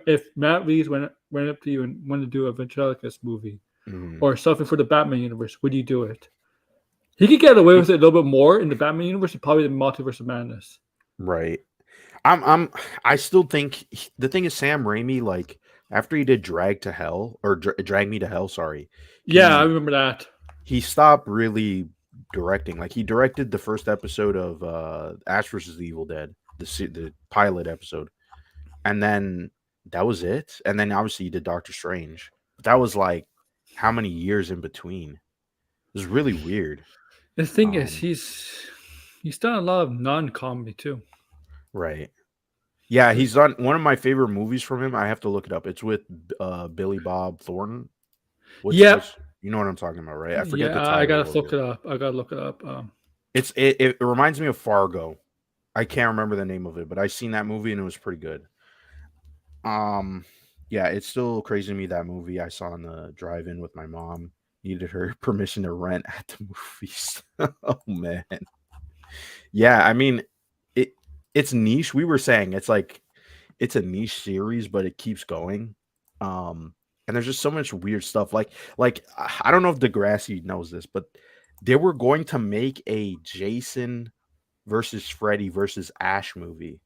if Matt Reeves went up to you and wanted to do a ventriloquist movie Mhm. or something for the Batman universe, would you do it? He could get away with it a little bit more in the Batman universe and probably the Multiverse of Madness. Right. I still think the thing is Sam Raimi, like after he did Drag to Hell or Drag Me to Hell, sorry. Yeah, I remember that. He stopped really directing. Like he directed the first episode of Ash versus the Evil Dead, the pilot episode, and then that was it. And then obviously he did Doctor Strange. But that was like how many years in between? It was really weird. The thing is, he's done a lot of non-comedy too. Right. Yeah, he's done one of my favorite movies from him. I have to look it up. It's with Billy Bob Thornton. Yeah. You know what I'm talking about, right? I forget the Yeah, title. I gotta look it up. I gotta look it up. It reminds me of Fargo. I can't remember the name of it, but I seen that movie and it was pretty good. Yeah, it's still crazy to me that movie I saw in the drive-in with my mom needed her permission to rent at the movies. Oh man. Yeah, I mean it it's niche. We were saying it's like it's a niche series, but it keeps going. And there's just so much weird stuff. I don't know if Degrassi knows this, but they were going to make a Jason versus Freddy versus Ash movie.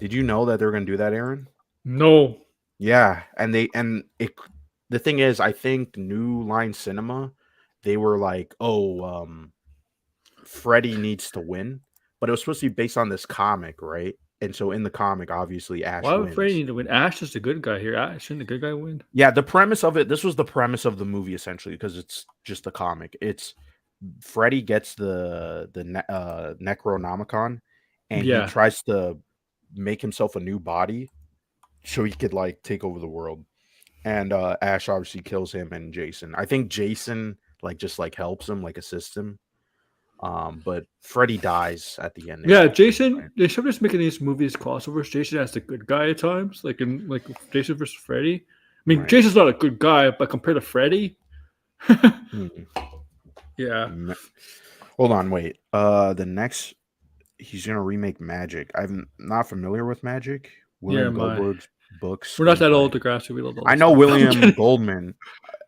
Did you know that they were going to do that, Aaron? No. Yeah, the thing is, I think New Line Cinema, they were like, "Oh, Freddy needs to win," but it was supposed to be based on this comic, right? And so in the comic, obviously Ash Why would Freddy wins. need to win? Ash is the good guy here. Ash, shouldn't the good guy win? Yeah, the premise of it, this was the premise of the movie essentially because it's just a comic. It's Freddy gets the Necronomicon, and he Yeah. tries to make himself a new body so he could like take over the world. And Ash obviously kills him and Jason. I think Jason like just like helps him, like assists him. But Freddy dies at the ending. Yeah, Jason. They should just making these movies crossovers. Jason as the good guy at times, like in like Jason versus Freddy. I mean, Right. Jason's not a good guy, but compared to Freddy, Mhm. yeah, Hold on, wait. The next he's gonna remake Magic. I'm not familiar with Magic. yeah, William my. Goldberg's book We're not that screenplay. old to grasp. We love all I this know stuff. I'm William kidding. Goldman.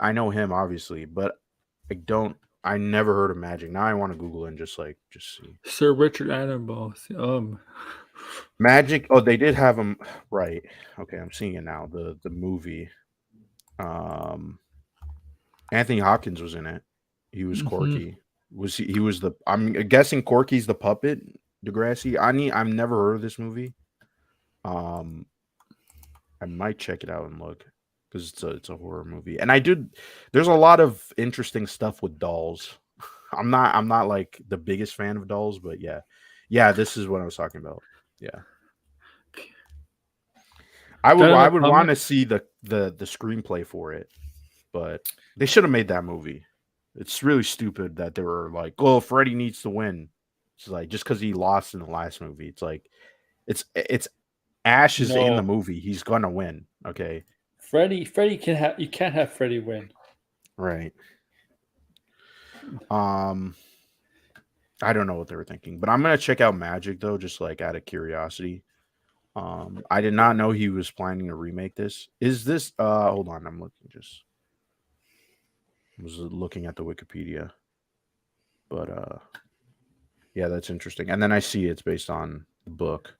I know him obviously, but I don't. I never heard of Magic. Now I want to Google it and just see Sir Richard Attenborough. Magic. Oh, they did have him right. Okay, I'm seeing it now. The movie. Um, Anthony Hopkins was in it. He was mhm. Corky. Was he? He was the. I'm guessing Corky's the puppet. Degrassi. I've never heard of this movie. Um, I might check it out and look because it's a horror movie, and I did. There's a lot of interesting stuff with dolls. I'm not like the biggest fan of dolls, but yeah. This is what I was talking about. Yeah, Got I another would want comment? to see the screenplay for it, but they should have made that movie. It's really stupid that they were like, "Oh, Freddy needs to win." It's like just because he lost in the last movie. It's like it's Ash is in the No, movie. He's gonna win. Okay, Freddy. Freddy can have. You can't have Freddy win. right. Um, I don't know what they were thinking, but I'm gonna check out Magic though, just like out of curiosity. I did not know he was planning to remake this. Is this hold on, I'm looking just was looking at the Wikipedia. But yeah, that's interesting. And then I see it's based on the book.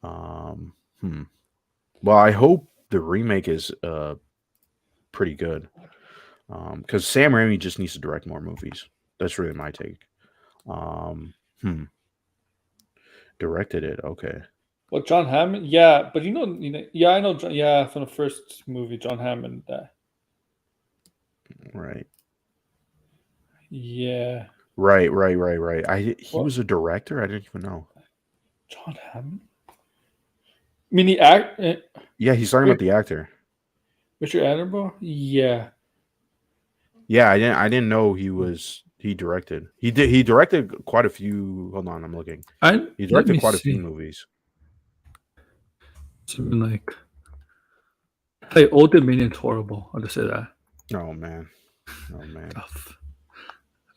Um hmm. Well, I hope the remake is pretty good. Because Sam Raimi just needs to direct more movies. That's really my take. Um hmm. Directed it, okay. Well, John Hammond. Yeah, but yeah, I know. Yeah, from the first movie, John Hammond. Right. Yeah. Right. He What? was a director. I didn't even know. John Hammond. I mean, the act. Yeah, he's talking about Wait, the actor. Richard Attenborough. Yeah. Yeah, I didn't know he directed. He directed quite a few. Hold on, I'm looking. I He let directed me quite a few see. movies. Something like, hey, Old Dominion's horrible. I'll just say that. Oh man, oh man. Tough.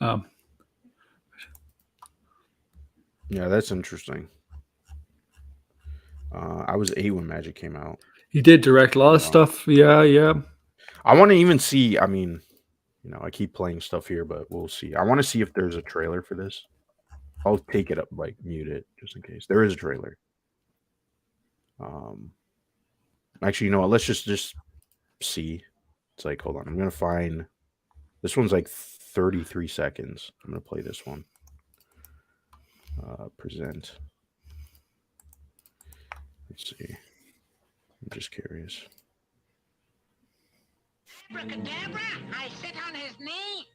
Um, Yeah, that's interesting. I was 8 when Magic came out. he did direct a lot of Wow. stuff. Yeah, yeah. I want to even see. I mean, I keep playing stuff here, but we'll see. I want to see if there's a trailer for this. I'll take it up, like mute it, just in case there is a trailer. Um, actually, you know what? Let's just see. It's like, hold on, I'm gonna find this one's like 33 seconds. I'm gonna play this one. Present. Let's see. I'm just curious. Abracadabra, I sit on his knee.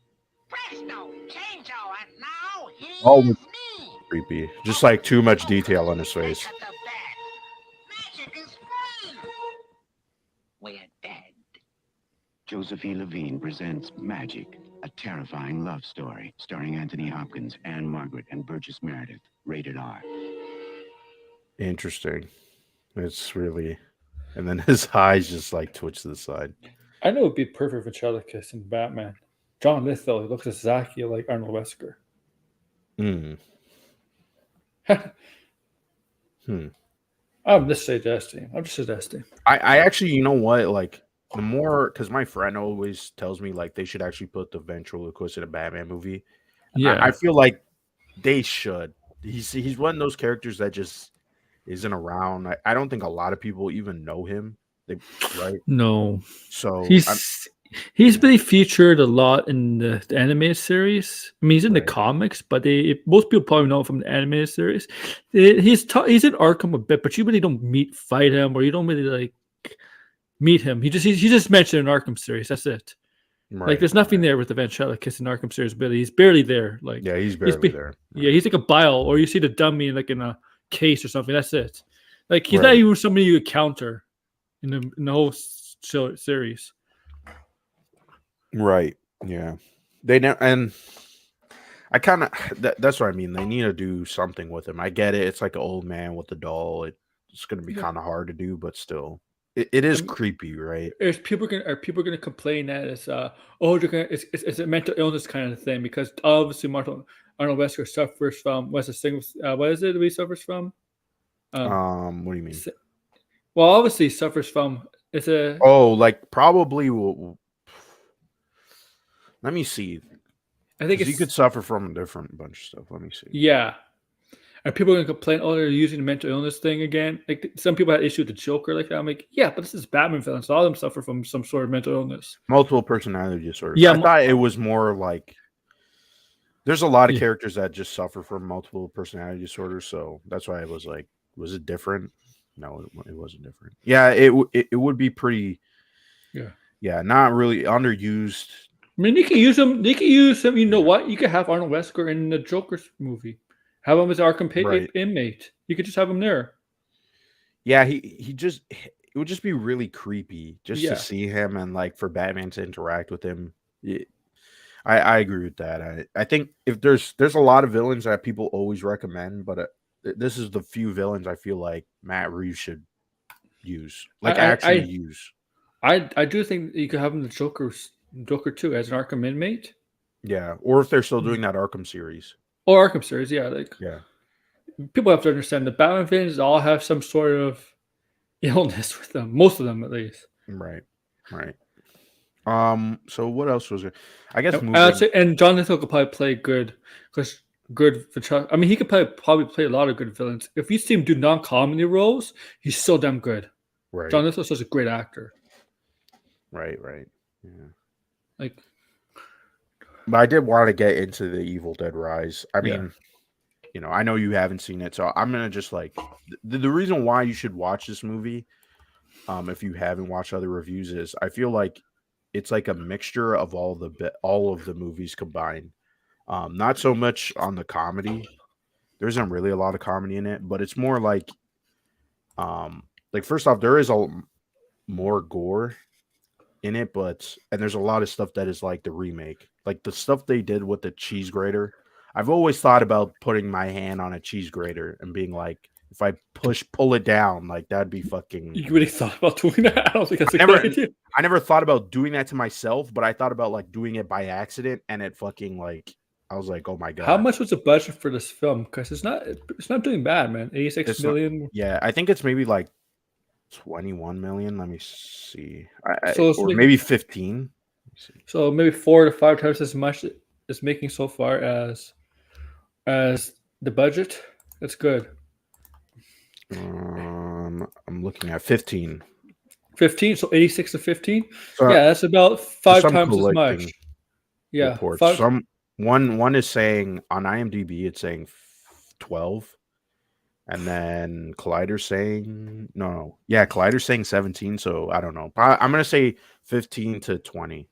Presto, changeo, and now he Oh, is it's me. creepy. Just like too much detail on his face. Make the bed. Magic is free. We're dead. Josephine Levine presents Magic, a terrifying love story starring Anthony Hopkins, Anne Margaret, and Burgess Meredith. Rated R. Interesting. It's really And then his eyes just like twitch to the side. I know it'd be perfect for Chelikis in Batman. John Lithgow looks exactly like Arnold Wesker. Mm. Hmm. I'm just suggesting. I actually, you know what? Like the more, because my friend always tells me like they should actually put the ventriloquist in a Batman movie. Yeah. I feel like they should. He's one of those characters that just isn't around. I don't think a lot of people even know him. They right. No. So He's been featured a lot in the animated series. I mean, he's in the Right. comics, but most people probably know him from the animated series. He's in Arkham a bit, but you really don't fight him, or you don't really like meet him. He's just mentioned in Arkham series. That's it. Like, right. there's nothing there with the Ventriloquist in Arkham series. Billy, he's barely there. Like, Yeah, he's barely there. Yeah, he's like a bile, or you see the dummy like in a case or something. That's it. Like, he's not Right. even somebody you encounter in the whole series. Right. Yeah. They know, and I kind of that's what I mean. They need to do something with him. I get it. It's like an old man with a doll. It's going to be Yeah. kind of hard to do, but still, it is creepy, right? Are people gonna complain that it's it's a mental illness kind of thing, because obviously Arnold Wesker suffers from what is it he suffers from? What do you mean? Well, obviously he suffers from Like probably. Let me see. I think You could suffer from a different bunch of stuff. Let me see. Yeah. Are people going to complain? Oh, they're using the mental illness thing again. Like, some people had issue with the Joker like that. I'm like, yeah, but this is Batman villains. All of them suffer from some sort of mental illness. Multiple personality disorders. Yeah, I thought it was more like there's a lot of Yeah. characters that just suffer from multiple personality disorders. So that's why I was like, was it different? No, it wasn't different. Yeah, it would be pretty. Yeah, not really underused. I mean, they can use them. You know what? You could have Arnold Wesker in the Joker's movie. Have him as Arkham inmate. You could just have him there. Yeah, he just it would just be really creepy just Yeah. to see him, and like for Batman to interact with him. I agree with that. I think if there's a lot of villains that people always recommend, but this is the few villains I feel like Matt Reeves should use, like use. I do think you could have him the Joker too as an Arkham inmate. Yeah, or if they're still doing that Arkham series. Or Arkham series, yeah. Like, Yeah. People have to understand the Batman villains all have some sort of illness with them. Most of them, at least. Right. So what else was there? I guess And John Lithgow could probably play good, because I mean, he could probably play a lot of good villains. If you see him do non-comedy roles, he's so damn good. Right. John Lithgow's such a great actor. Right. Yeah. Like, but I did want to get into the Evil Dead Rise. I mean, I know you haven't seen it, so I'm gonna just like the reason why you should watch this movie, if you haven't watched other reviews, is I feel like it's like a mixture of all of the movies combined. Not so much on the comedy. There isn't really a lot of comedy in it, but it's more like first off, there is more gore in it, and there's a lot of stuff that is like the remake, like the stuff they did with the cheese grater. I've always thought about putting my hand on a cheese grater and being like, if I pull it down, like that'd be fucking. You really thought about doing that? I don't think that's a good idea. I never thought about doing that to myself, but I thought about like doing it by accident, and it fucking like I was like, oh my god. How much was the budget for this film? Because it's not doing bad, man. 86 million. Yeah, I think it's maybe like 21 million. Let me see. So or maybe 15. So maybe 4 to 5 times as much it's making so far as the budget. That's good. I'm looking at 15. 15, so 86 to 15. Yeah, that's about 5 times as much. Yeah, reports. One is saying on IMDb it's saying 12, and then Collider's saying no. Yeah, Collider's saying 17. So I don't know. I'm gonna say 15 to 20.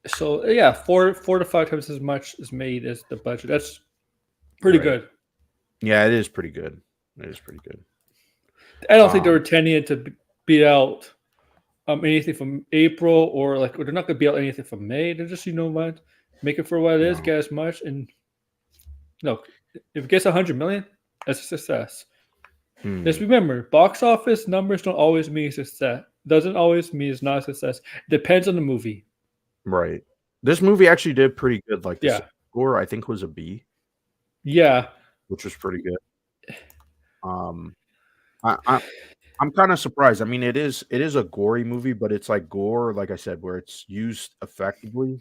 So yeah, 4 to 5 times as much is made as the budget. That's pretty good. Yeah, it is pretty good. I don't think they were intending to beat out anything from April, or they're not going to beat out anything from May. They're just, what, make it for what it is, get as much, and if it gets 100 million, that's a success. Just remember, box office numbers don't always mean success. Doesn't always mean it's not a success. Depends on the movie. Right. This movie actually did pretty good. Like the Yeah. score, I think was a B, Yeah. which was pretty good. I I'm kind of surprised. I mean, it is a gory movie, but it's like gore, like I said, where it's used effectively.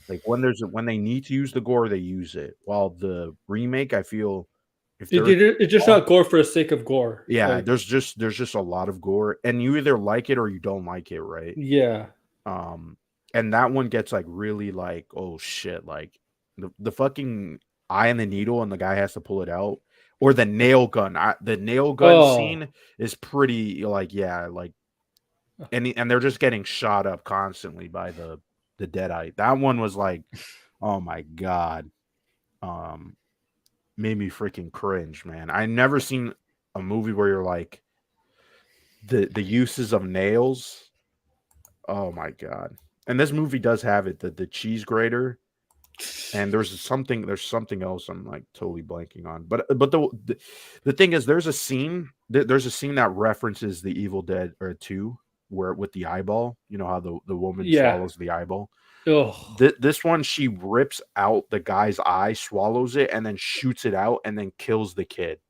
Like when they need to use the gore, they use it. While the remake, I feel if there's It's just not gore for the sake of gore. yeah, Like, there's just a lot of gore, and you either like it or you don't like it, right? yeah. Um, and that one gets like really like, oh shit, like the fucking eye and the needle, and the guy has to pull it out, or the nail gun. The nail gun Oh. scene is pretty like yeah, like and they're just getting shot up constantly by the deadite. That one was like, oh my god, made me freaking cringe, man. I never seen a movie where you're like the uses of nails. Oh my god. And this movie does have it, the cheese grater, and there's something else I'm like totally blanking on. But the thing is there's a scene that references the Evil Dead or 2 where with the eyeball, you know how the woman Yeah. swallows the eyeball. Oh. This one she rips out the guy's eye, swallows it, and then shoots it out and then kills the kid.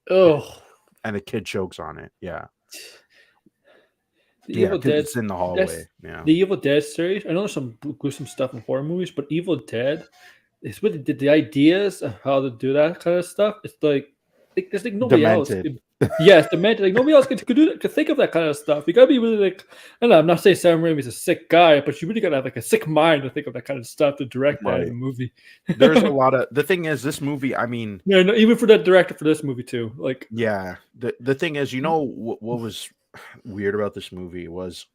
Oh. And the kid chokes on it. Yeah. The Yeah, Evil 'cause Dead. it's in the hallway. Yeah. The Evil Dead series. I know there's some gruesome stuff in horror movies, but Evil Dead is with the ideas of how to do that kind of stuff. It's like there's like nobody Demented. else. Yes, demented. Like nobody else could do that, could think of that kind of stuff. You gotta be really like. I don't know, I'm not saying Sam Raimi's a sick guy, but you really gotta have like a sick mind to think of that kind of stuff to direct that in Right. a movie. There's a lot of the thing is this movie, I mean, Yeah, no, even for that director for this movie too. Like, yeah, the thing is, you know what was weird about this movie was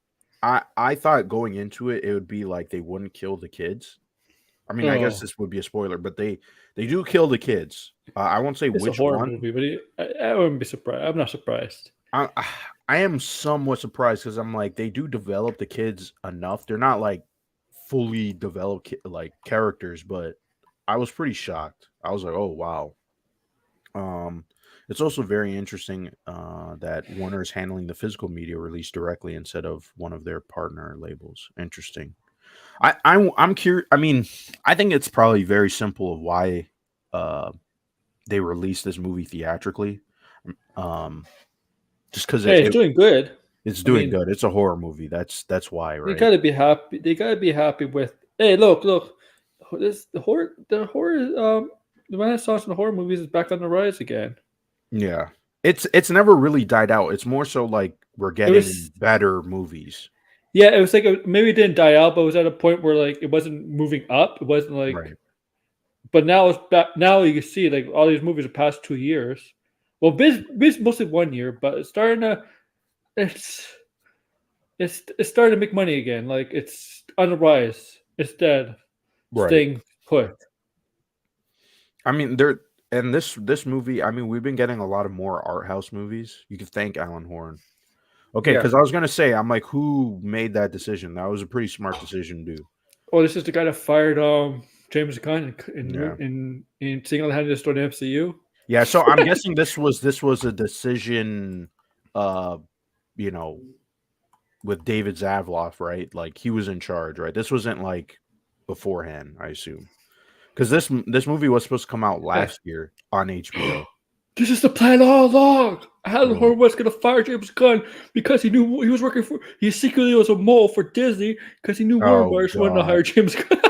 I thought going into it would be like they wouldn't kill the kids. I mean, I guess oh, this would be a spoiler, but they do kill the kids. I won't say it's a which horror one. movie, but I wouldn't be surprised. I'm not surprised. I I am somewhat surprised because I'm like they do develop the kids enough. They're not like fully developed like characters, but I was pretty shocked. I was like, oh wow. It's also very interesting that Warner is handling the physical media release directly instead of one of their partner labels. Interesting. I'm curious. I mean, I think it's probably very simple of why they released this movie theatrically. Just because Hey, it's doing good. it's I doing mean, good. It's a horror movie. That's why, they right? gotta be happy. They gotta be happy with. Hey, look. The horror, the renaissance in the horror movies is back on the rise again. Yeah. It's never really died out. It's more so like we're getting was- better movies. Yeah, it was like maybe it didn't die out, but it was at a point where like it wasn't moving up. It wasn't like, Right. but now it's back. Now you can see like all these movies the past 2 years. Well, biz mostly 1 year, but it's starting to. It's starting to make money again. Like it's on the rise instead, Right. staying put. I mean, this movie, I mean, we've been getting a lot of more art house movies. You can thank Alan Horn. Okay, Yeah. because I was gonna say, I'm like, who made that decision? That was a pretty smart decision to do. Oh, this is the guy that fired James Gunn Yeah. in single-handedly destroyed the MCU. Yeah, so I'm guessing this was a decision, you know, with David Zavloff, right? Like he was in charge, right? This wasn't like beforehand, I assume, because this movie was supposed to come out last year on HBO. This is the plan all along. Alan Really? Horn was going to fire James Gunn because he knew he was working for. He secretly was a mole for Disney because he knew Warner Oh, Brothers wanted to God. hire James Gunn.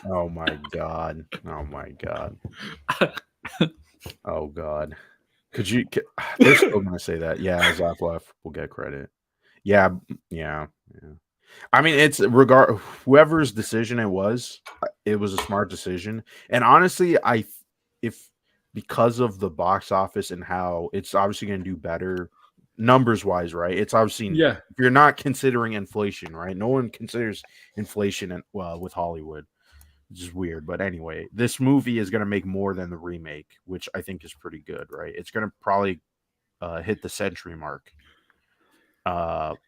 Oh my god! Oh my god! Oh god! They're still gonna say that? Yeah, Zavloff will get credit. Yeah, yeah. I mean, it's whoever's decision it was a smart decision. And honestly, if because of the box office and how it's obviously going to do better numbers wise, right? It's obviously Yeah. if you're not considering inflation, right? No one considers inflation with Hollywood. Which is weird, but anyway, this movie is going to make more than the remake, which I think is pretty good, right? It's going to probably hit the century mark,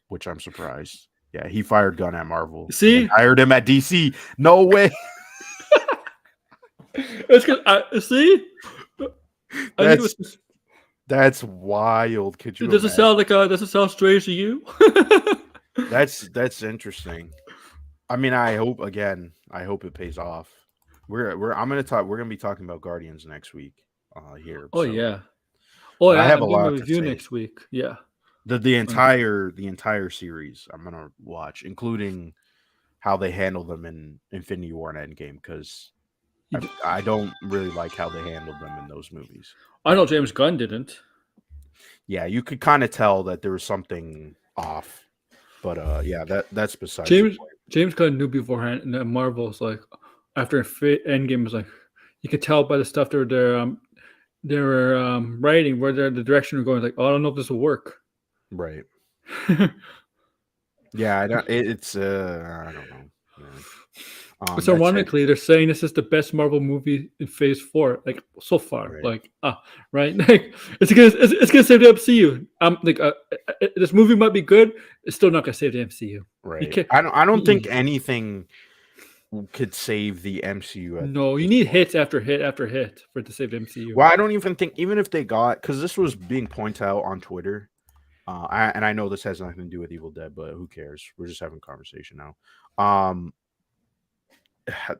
which I'm surprised. Yeah, he fired Gunn at Marvel. See? Hired him at DC. No way. It's good. See, I think it was. That's wild. Could you Does it imagine? sound like does it sound strange to you? That's interesting. I mean, I hope it pays off. We're gonna be talking about Guardians next week here. Oh So yeah. Oh but I yeah, have a I'm doing my lot to review say. next week. Yeah. The entire series I'm gonna watch, including how they handle them in Infinity War and Endgame, because You d- I don't really like how they handled them in those movies. I know James Gunn didn't. Yeah, you could kind of tell that there was something off. But yeah, that's besides the James point. James Gunn knew beforehand, and then Marvel's like after Endgame was like, you could tell by the stuff they were writing where the direction we're going. Like, oh, I don't know if this will work. Right. Yeah, it's I don't know. Yeah. So That's it. ironically, they're saying this is the best Marvel movie in Phase 4, like so far. Right. Like right, like it's gonna save the MCU. Like this movie might be good, it's still not gonna save the MCU. You Right. can't. I don't think anything could save the MCU at No, you this need point. hits after hit after hit for it to save the MCU. Well, I don't even think even if they got, because this was being pointed out on Twitter. And I know this has nothing to do with Evil Dead, but who cares? We're just having a conversation now.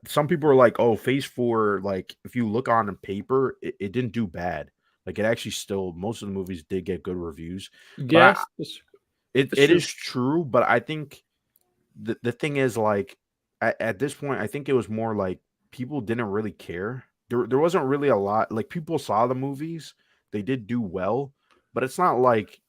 Some people are like, "Oh, Phase 4, like if you look on paper, it didn't do bad. Like it actually still most of the movies did get good reviews." But Yes, it's it true. is true, but I think the thing is like at this point, I think it was more like people didn't really care. There wasn't really a lot like people saw the movies, they did do well, but it's not like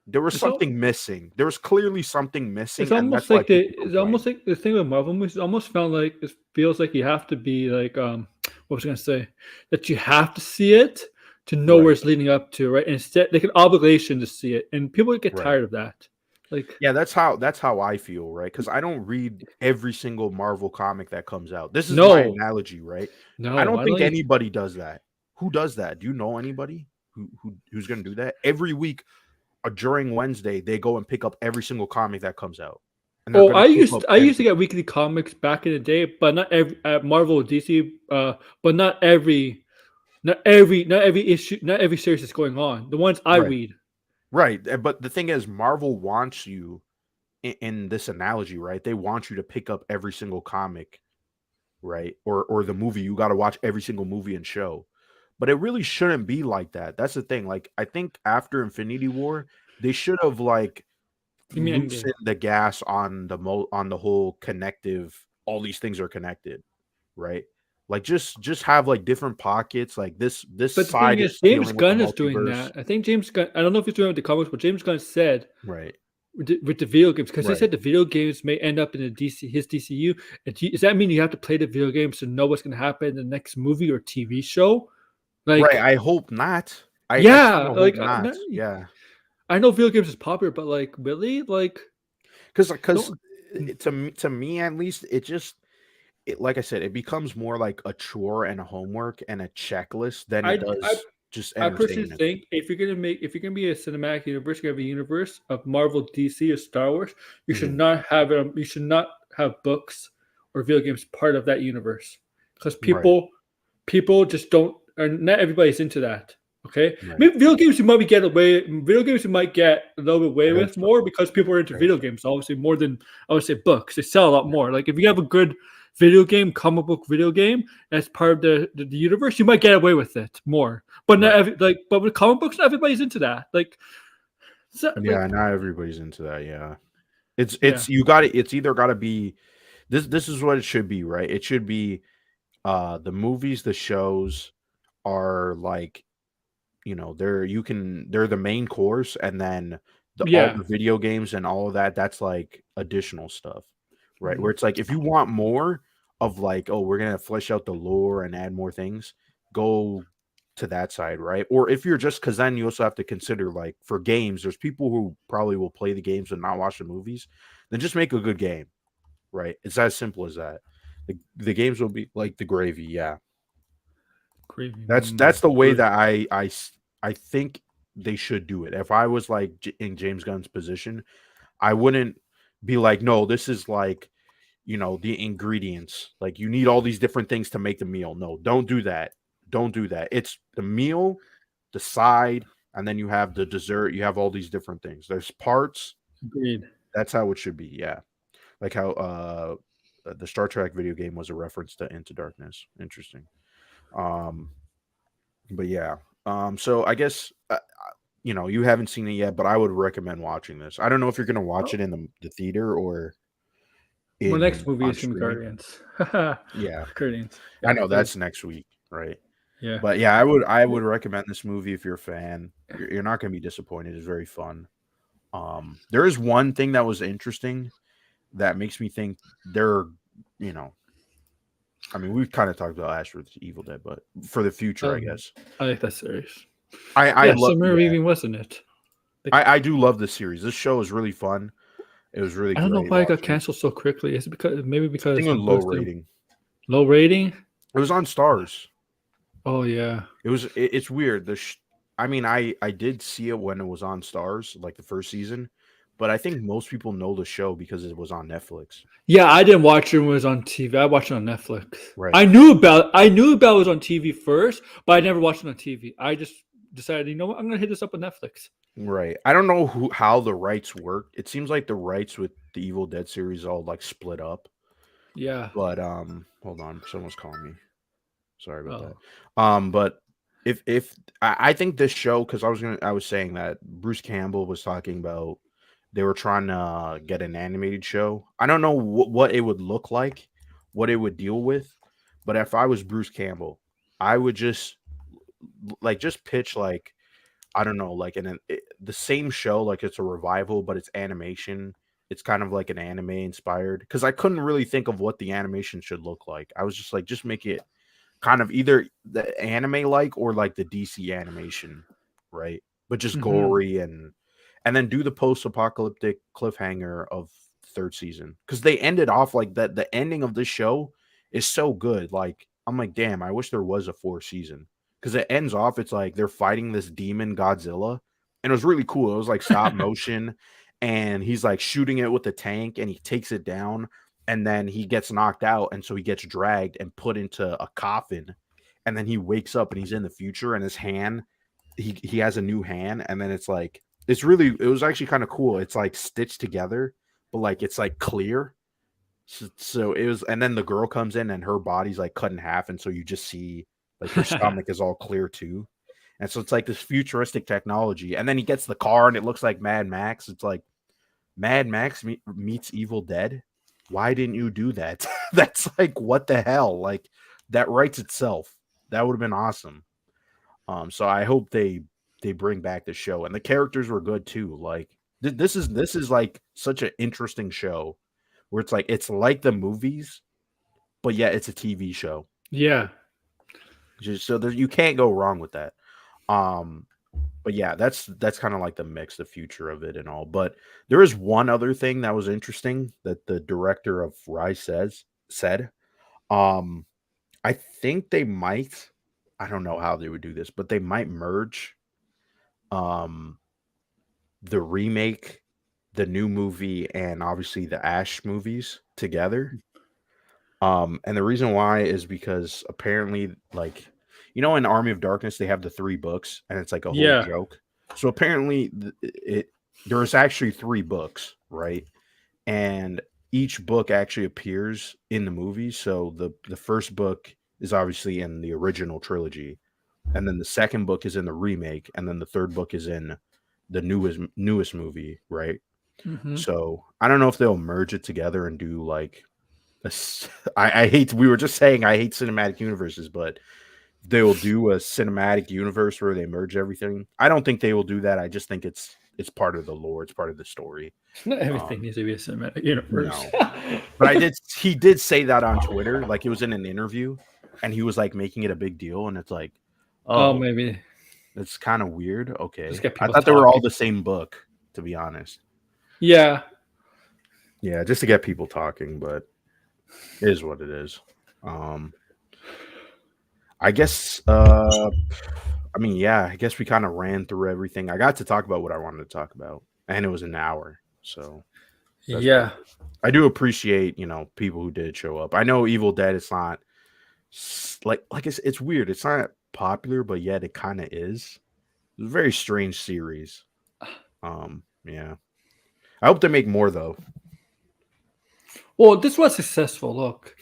there was It's all, something missing. There was clearly something it's missing, and almost that's why like people complain. the thing with Marvel movies. It almost felt like it feels like you have to be like what was I gonna say, that you have to see it to know where Right. it's leading up to, right? And instead, like an obligation to see it, and people get Right. tired of that. Like Yeah, that's how I feel, right? Because I don't read every single Marvel comic that comes out. This is my no, analogy, right? I no, don't I don't. think anybody does that. Who does that? Do you know anybody who's going to do that? Every week during Wednesday, they go and pick up every single comic that comes out, and they're Oh, going to keep up I used to every. get weekly comics back in the day, but not every at Marvel, DC, but not every issue, not every series that's going on. The ones I Right, read. right. But the thing is, Marvel wants you in this analogy, right? They want you to pick up every single comic, right? Or the movie. You got to watch every single movie and show. But it really shouldn't be like that. That's the thing. Like I think after Infinity War, they should have like You mean Endgame? loosened the gas on on the whole connective. All these things are connected, right? Like just have like different pockets. Like this But the thing side is, is James dealing with the Gunn is doing multiverse, that. I think James Gunn. I don't know if he's doing it with the comics, but James Gunn said right? with the video games because he Right. said the video games may end up in the his DCU. And does that mean you have to play the video games to know what's going to happen in the next movie or TV show? Right. Like, I hope not. I kind yeah, of hope like not. Yeah. I know video games is popular, but like, really, like, Because don't. to me at least, it just like I said, it becomes more like a chore and a homework and a checklist than it I I does just I personally entertainment. think if you're gonna be a cinematic universe, you have a universe of Marvel, DC, or Star Wars. You should Mhm. not have You should not have books or video games part of that universe because Right. people just don't. Or not everybody's into that. Okay, Right. maybe video games you might be get away. Video games you might get a little bit away I hope with so. more because people are into I hope video so. games. Obviously, more than I would say books. They sell a lot more. Like if you have a good video game, comic book video game as part of the universe, you might get away with it more. But not Right. but with comic books, not everybody's into that. Like, Yeah, not everybody's into that. Yeah. yeah, You got to it's either got to be this is what it should be, right? It should be the movies, the shows are like, they're the main course, and then all yeah. the video games and all of that, that's like additional stuff, right? Where Mhm. it's like if you want more of like, oh, we're gonna flesh out the lore and add more things, go to that side, right? Or if you're just because then you also have to consider like for games, there's people who probably will play the games and not watch the movies, then just make a good game, right? It's as simple as that. The games will be like the gravy, yeah. Crazy. That's the way Good. that I think they should do it. If I was like in James Gunn's position, I wouldn't be like, no, this is like, the ingredients. Like you need all these different things to make the meal. No, don't do that. Don't do that. It's the meal, the side, and then you have the dessert. You have all these different things. There's parts. Agreed. That's how it should be. Yeah, like how the Star Trek video game was a reference to Into Darkness. Interesting. Um, but yeah. So I guess you haven't seen it yet, but I would recommend watching this. I don't know if you're gonna watch it in the theater or My next in movie on is gonna be streaming. Guardians. Yeah, Guardians. I Yeah, know that's next week, right? yeah. But yeah, I would recommend this movie if you're a fan. You're not gonna be disappointed. It's very fun. There is one thing that was interesting that makes me think they're, you know, I mean, we've kind of talked about Ash vs. Evil Dead, but for the future, I guess. I like that series. I Yeah, love. Summer Yeah, Reaping wasn't it? I do love this series. This show is really fun. It was really I don't know great why it got watching. canceled so quickly. Is it because maybe I because think it was it low was the rating. low rating? It was on Stars. Oh yeah. It's weird. I mean, I did see it when it was on Stars, like the first season, but I think most people know the show because it was on Netflix. Yeah, I didn't watch it when it was on TV. I watched it on Netflix. Right. I knew about it was on TV first, but I never watched it on TV. I just decided, you know what, I'm gonna hit this up on Netflix. Right. I don't know how the rights work. It seems like the rights with the Evil Dead series all like split up. Yeah. But hold on, someone's calling me. Sorry about Oh. that. But if I think this show, because I was saying that Bruce Campbell was talking about they were trying to get an animated show. I don't know what it would look like, what it would deal with, but if I was Bruce Campbell, I would just pitch like, I don't know, like the same show, like it's a revival, but it's animation. It's kind of like an anime inspired because I couldn't really think of what the animation should look like. I was just like, just make it kind of either the anime like or like the DC animation, right? But just Mhm. gory and then do the post-apocalyptic cliffhanger of third season because they ended off like that. The ending of this show is so good. Like I'm like, damn, I wish there was a fourth season because it ends off. It's like they're fighting this demon Godzilla, and it was really cool. It was like stop motion, and he's like shooting it with the tank, and he takes it down, and then he gets knocked out, and so he gets dragged and put into a coffin, and then he wakes up and he's in the future, and his hand, he has a new hand, and then it's like it was actually kind of cool. It's like stitched together, but like it's like clear. So it was, and then the girl comes in and her body's like cut in half, and so you just see like her stomach is all clear too. And so it's like this futuristic technology. And then he gets the car and it looks like Mad Max. It's like Mad Max meets Evil Dead. Why didn't you do that? That's like, what the hell? Like, that writes itself. That would have been awesome. So I hope they bring back the show, and the characters were good too. Like this is like such an interesting show where it's like the movies, but yet it's a TV show. Yeah. So you can't go wrong with that. But yeah, that's kind of like the mix, the future of it and all. But there is one other thing that was interesting that the director of Rise said. I think they might. I don't know how they would do this, but they might merge the remake, the new movie, and obviously the Ash movies together. And the reason why is because apparently, like, in Army of Darkness, they have the 3 books, and it's like a whole Yeah. joke. So apparently, there's actually 3 books, right? And each book actually appears in the movie. So the first book is obviously in the original trilogy, and then the second book is in the remake, and then the third book is in the newest movie, right? Mhm. So I don't know if they'll merge it together and do like I hate. We were just saying I hate cinematic universes, but they will do a cinematic universe where they merge everything. I don't think they will do that. I just think it's part of the lore. It's part of the story. Not everything needs to be a cinematic universe. But he did say that on Twitter, like it was in an interview, and he was like making it a big deal, and it's like, Oh, maybe. it's kind of weird. Okay, Just get I people thought they were all talking. the same book, to be honest. Yeah. Yeah, just to get people talking, but it is what it is. I guess I guess we kind of ran through everything. I got to talk about what I wanted to talk about, and it was an hour. So that's Yeah. perfect. I do appreciate, people who did show up. I know Evil Dead, it's not like it's weird. It's not popular, but yet it kind of is. It's a very strange series. Yeah. I hope they make more though. Well, this was successful. Look,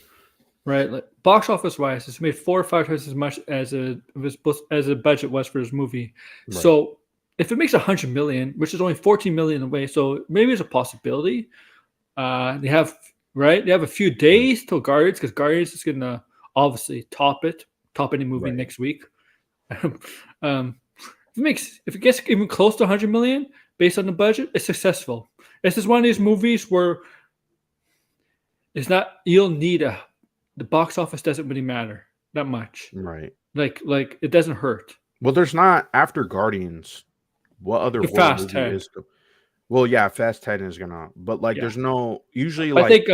right? Like box office wise, it's made 4 or 5 times as much as a budget was for this movie. Right. So if it makes 100 million, which is only 14 million away, so maybe it's a possibility. They have a few days till Guardians because Guardians is gonna obviously top any movie Right. next week. If it gets even close to 100 million based on the budget, it's successful. This is one of these movies where it's not you'll need the box office doesn't really matter that much. Right. Like it doesn't hurt. Well, there's not after Guardians. What other The horror Fast movie 10. is? Well, yeah, Fast 10 is gonna, but like, Yeah. there's no usually I like think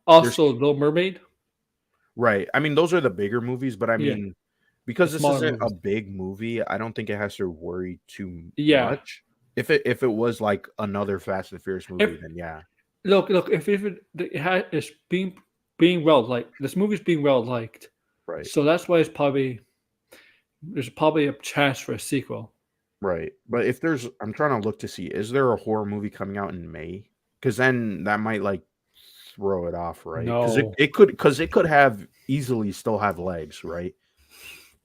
also Little Mermaid. right. I mean, those are the bigger movies, but I Yeah. mean, because The this smaller isn't a movies. big movie, I don't think it has to worry too Yeah. much. If it was like another Fast and Furious movie, then yeah, Look, if it's being well liked, this movie's being well liked, right, so that's why there's probably a chance for a sequel. right. But if there's, I'm trying to look to see, is there a horror movie coming out in May? Because then that might like throw it off, right? Because No. it could have easily still have legs, right?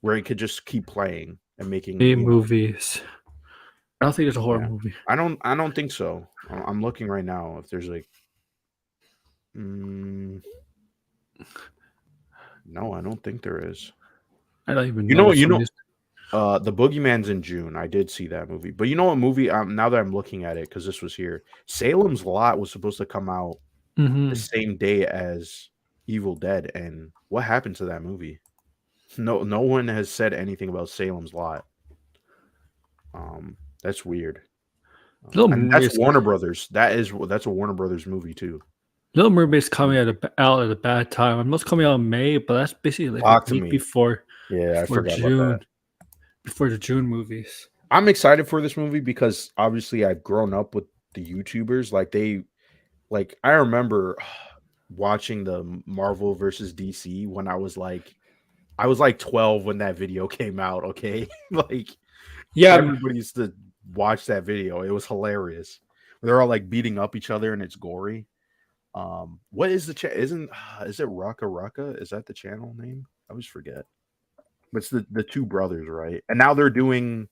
Where it could just keep playing and making Movies. I don't think there's a horror Yeah. movie. I don't think so. I'm looking right now if there's like no, I don't think there is. I don't even You know. know The Boogeyman's in June. I did see that movie. But you know what movie now that I'm looking at it cuz this was here. Salem's Lot was supposed to come out Mhm. the same day as Evil Dead, and what happened to that movie? No one has said anything about Salem's Lot. That's weird. Little And that's Mermaid's- Warner Brothers. That's a Warner Brothers movie too. Little Mermaid's coming out at a bad time. I'm not coming out in May, but that's basically like Talk a to week me. before Yeah, I before forgot about June. that. Before the June movies. I'm excited for this movie because obviously I've grown up with the YouTubers. I remember watching the Marvel versus DC when I was like 12 when that video came out. Okay, like Yeah, everybody used to watch that video. It was hilarious. They're all like beating up each other and it's gory. What is the is it Raka Raka? Is that the channel name? I always forget. But it's the two brothers, right? And now they're doing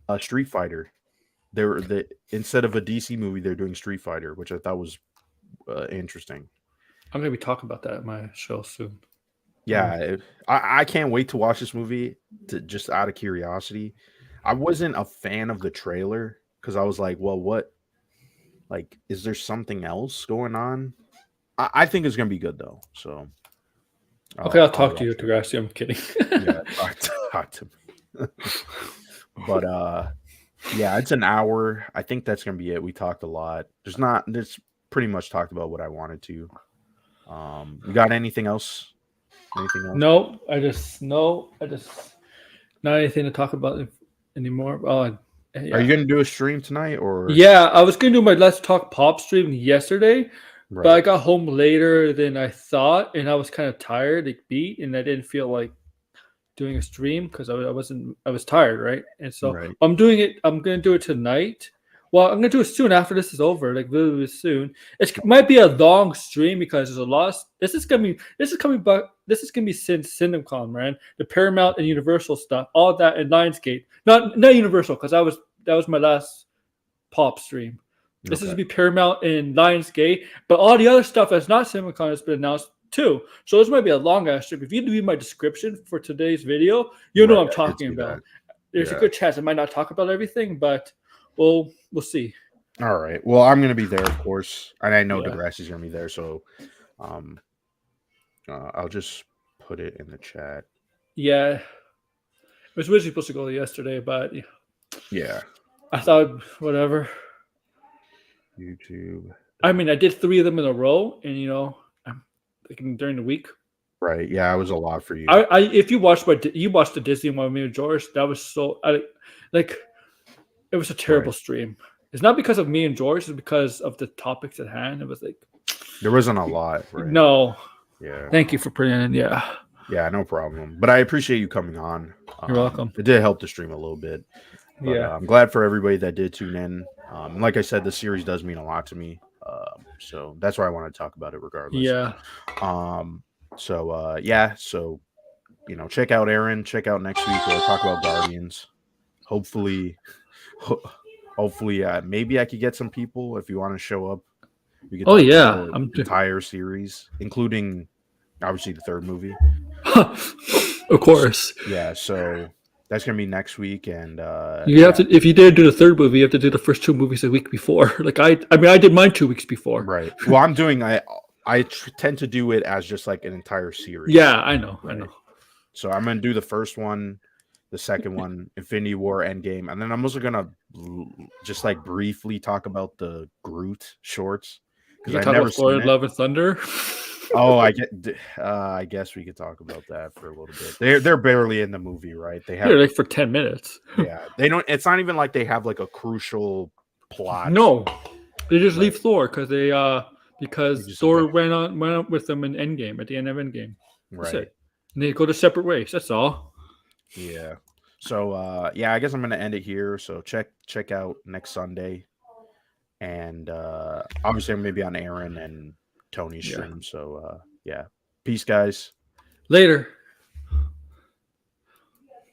a Street Fighter. Instead of a DC movie, they're doing Street Fighter, which I thought was interesting. I'm gonna be talking about that at my show soon. Yeah, I can't wait to watch this movie. Just out of curiosity, I wasn't a fan of the trailer because I was like, well, what? Like, is there something else going on? I think it's gonna be good though. So, Okay, I'll talk to you, watch it. Degrassi. I'm kidding. Yeah, talk to me. But yeah, it's an hour. I think that's gonna be it. We talked a lot. There's pretty much talked about what I wanted to. You got anything else? Anything else? No, I just not anything to talk about anymore. Oh, yeah. Are you gonna do a stream tonight or? Yeah, I was gonna do my Let's Talk Pop stream yesterday, Right. but I got home later than I thought, and I was kind of tired, like beat, and I didn't feel like doing a stream because I was tired, right? And so Right. I'm gonna do it tonight. Well, I'm gonna do it soon after this is over, like really soon. It might be a long stream because there's a lot. This is gonna be since CinemaCon, man. The Paramount and Universal stuff, all that, and Lionsgate. Not Universal because that was my last pop stream. This is Okay. to be Paramount and Lionsgate, but all the other stuff that's not CinemaCon has been announced too. So this might be a long ass stream. If you read my description for today's video, you'll know Right, what I'm I did talking see about. that. There's Yeah. a good chance I might not talk about everything, but we'll see. All right. Well, I'm gonna be there, of course, and I know Yeah. Degrassi's gonna be there, so I'll just put it in the chat. Yeah, it was originally supposed to go yesterday, but Yeah. I thought whatever. YouTube. I mean, I did 3 of them in a row, and during the week. Right. Yeah, it was a lot for you. If you watched the Disney one with me and George, that was it was a terrible Right. stream. It's not because of me and George, it's because of the topics at hand. It was like There wasn't a lot. Right? no. Yeah. Thank you for putting it in. Yeah. Yeah, no problem. But I appreciate you coming on. You're welcome. It did help the stream a little bit. But Yeah. I'm glad for everybody that did tune in. And like I said, this series does mean a lot to me. So that's why I want to talk about it regardless. Yeah. So check out Aaron. Check out next week. We'll talk about Guardians. Hopefully, maybe I could get some people if you want to show up. We could Oh, talk yeah. about the entire series, including obviously the third movie. Of course. Yeah, so that's gonna be next week, and You have to, if you did do the third movie, you have to do the first 2 movies a week before. Like I did mine 2 weeks before. Right. Well, I'm doing. I tend to do it as just like an entire series. Yeah, I know. Right? I know. So I'm gonna do the first one, the second one, Infinity War, Endgame, and then I'm also gonna just like briefly talk about the Groot shorts You talk about Thor, Love and Thunder. Oh, I guess we could talk about that for a little bit. They're barely in the movie, right? They have like for 10 minutes. Yeah, they don't. It's not even like they have like a crucial plot. No, they just leave Right. Thor because just Thor abandon- went up with them in Endgame at the end of Endgame. That's Right. it. And they go to separate ways. That's all. Yeah. So I guess I'm gonna end it here. So check out next Sunday, and obviously I'm gonna be on Aaron and Tony's stream. So peace, guys. Later.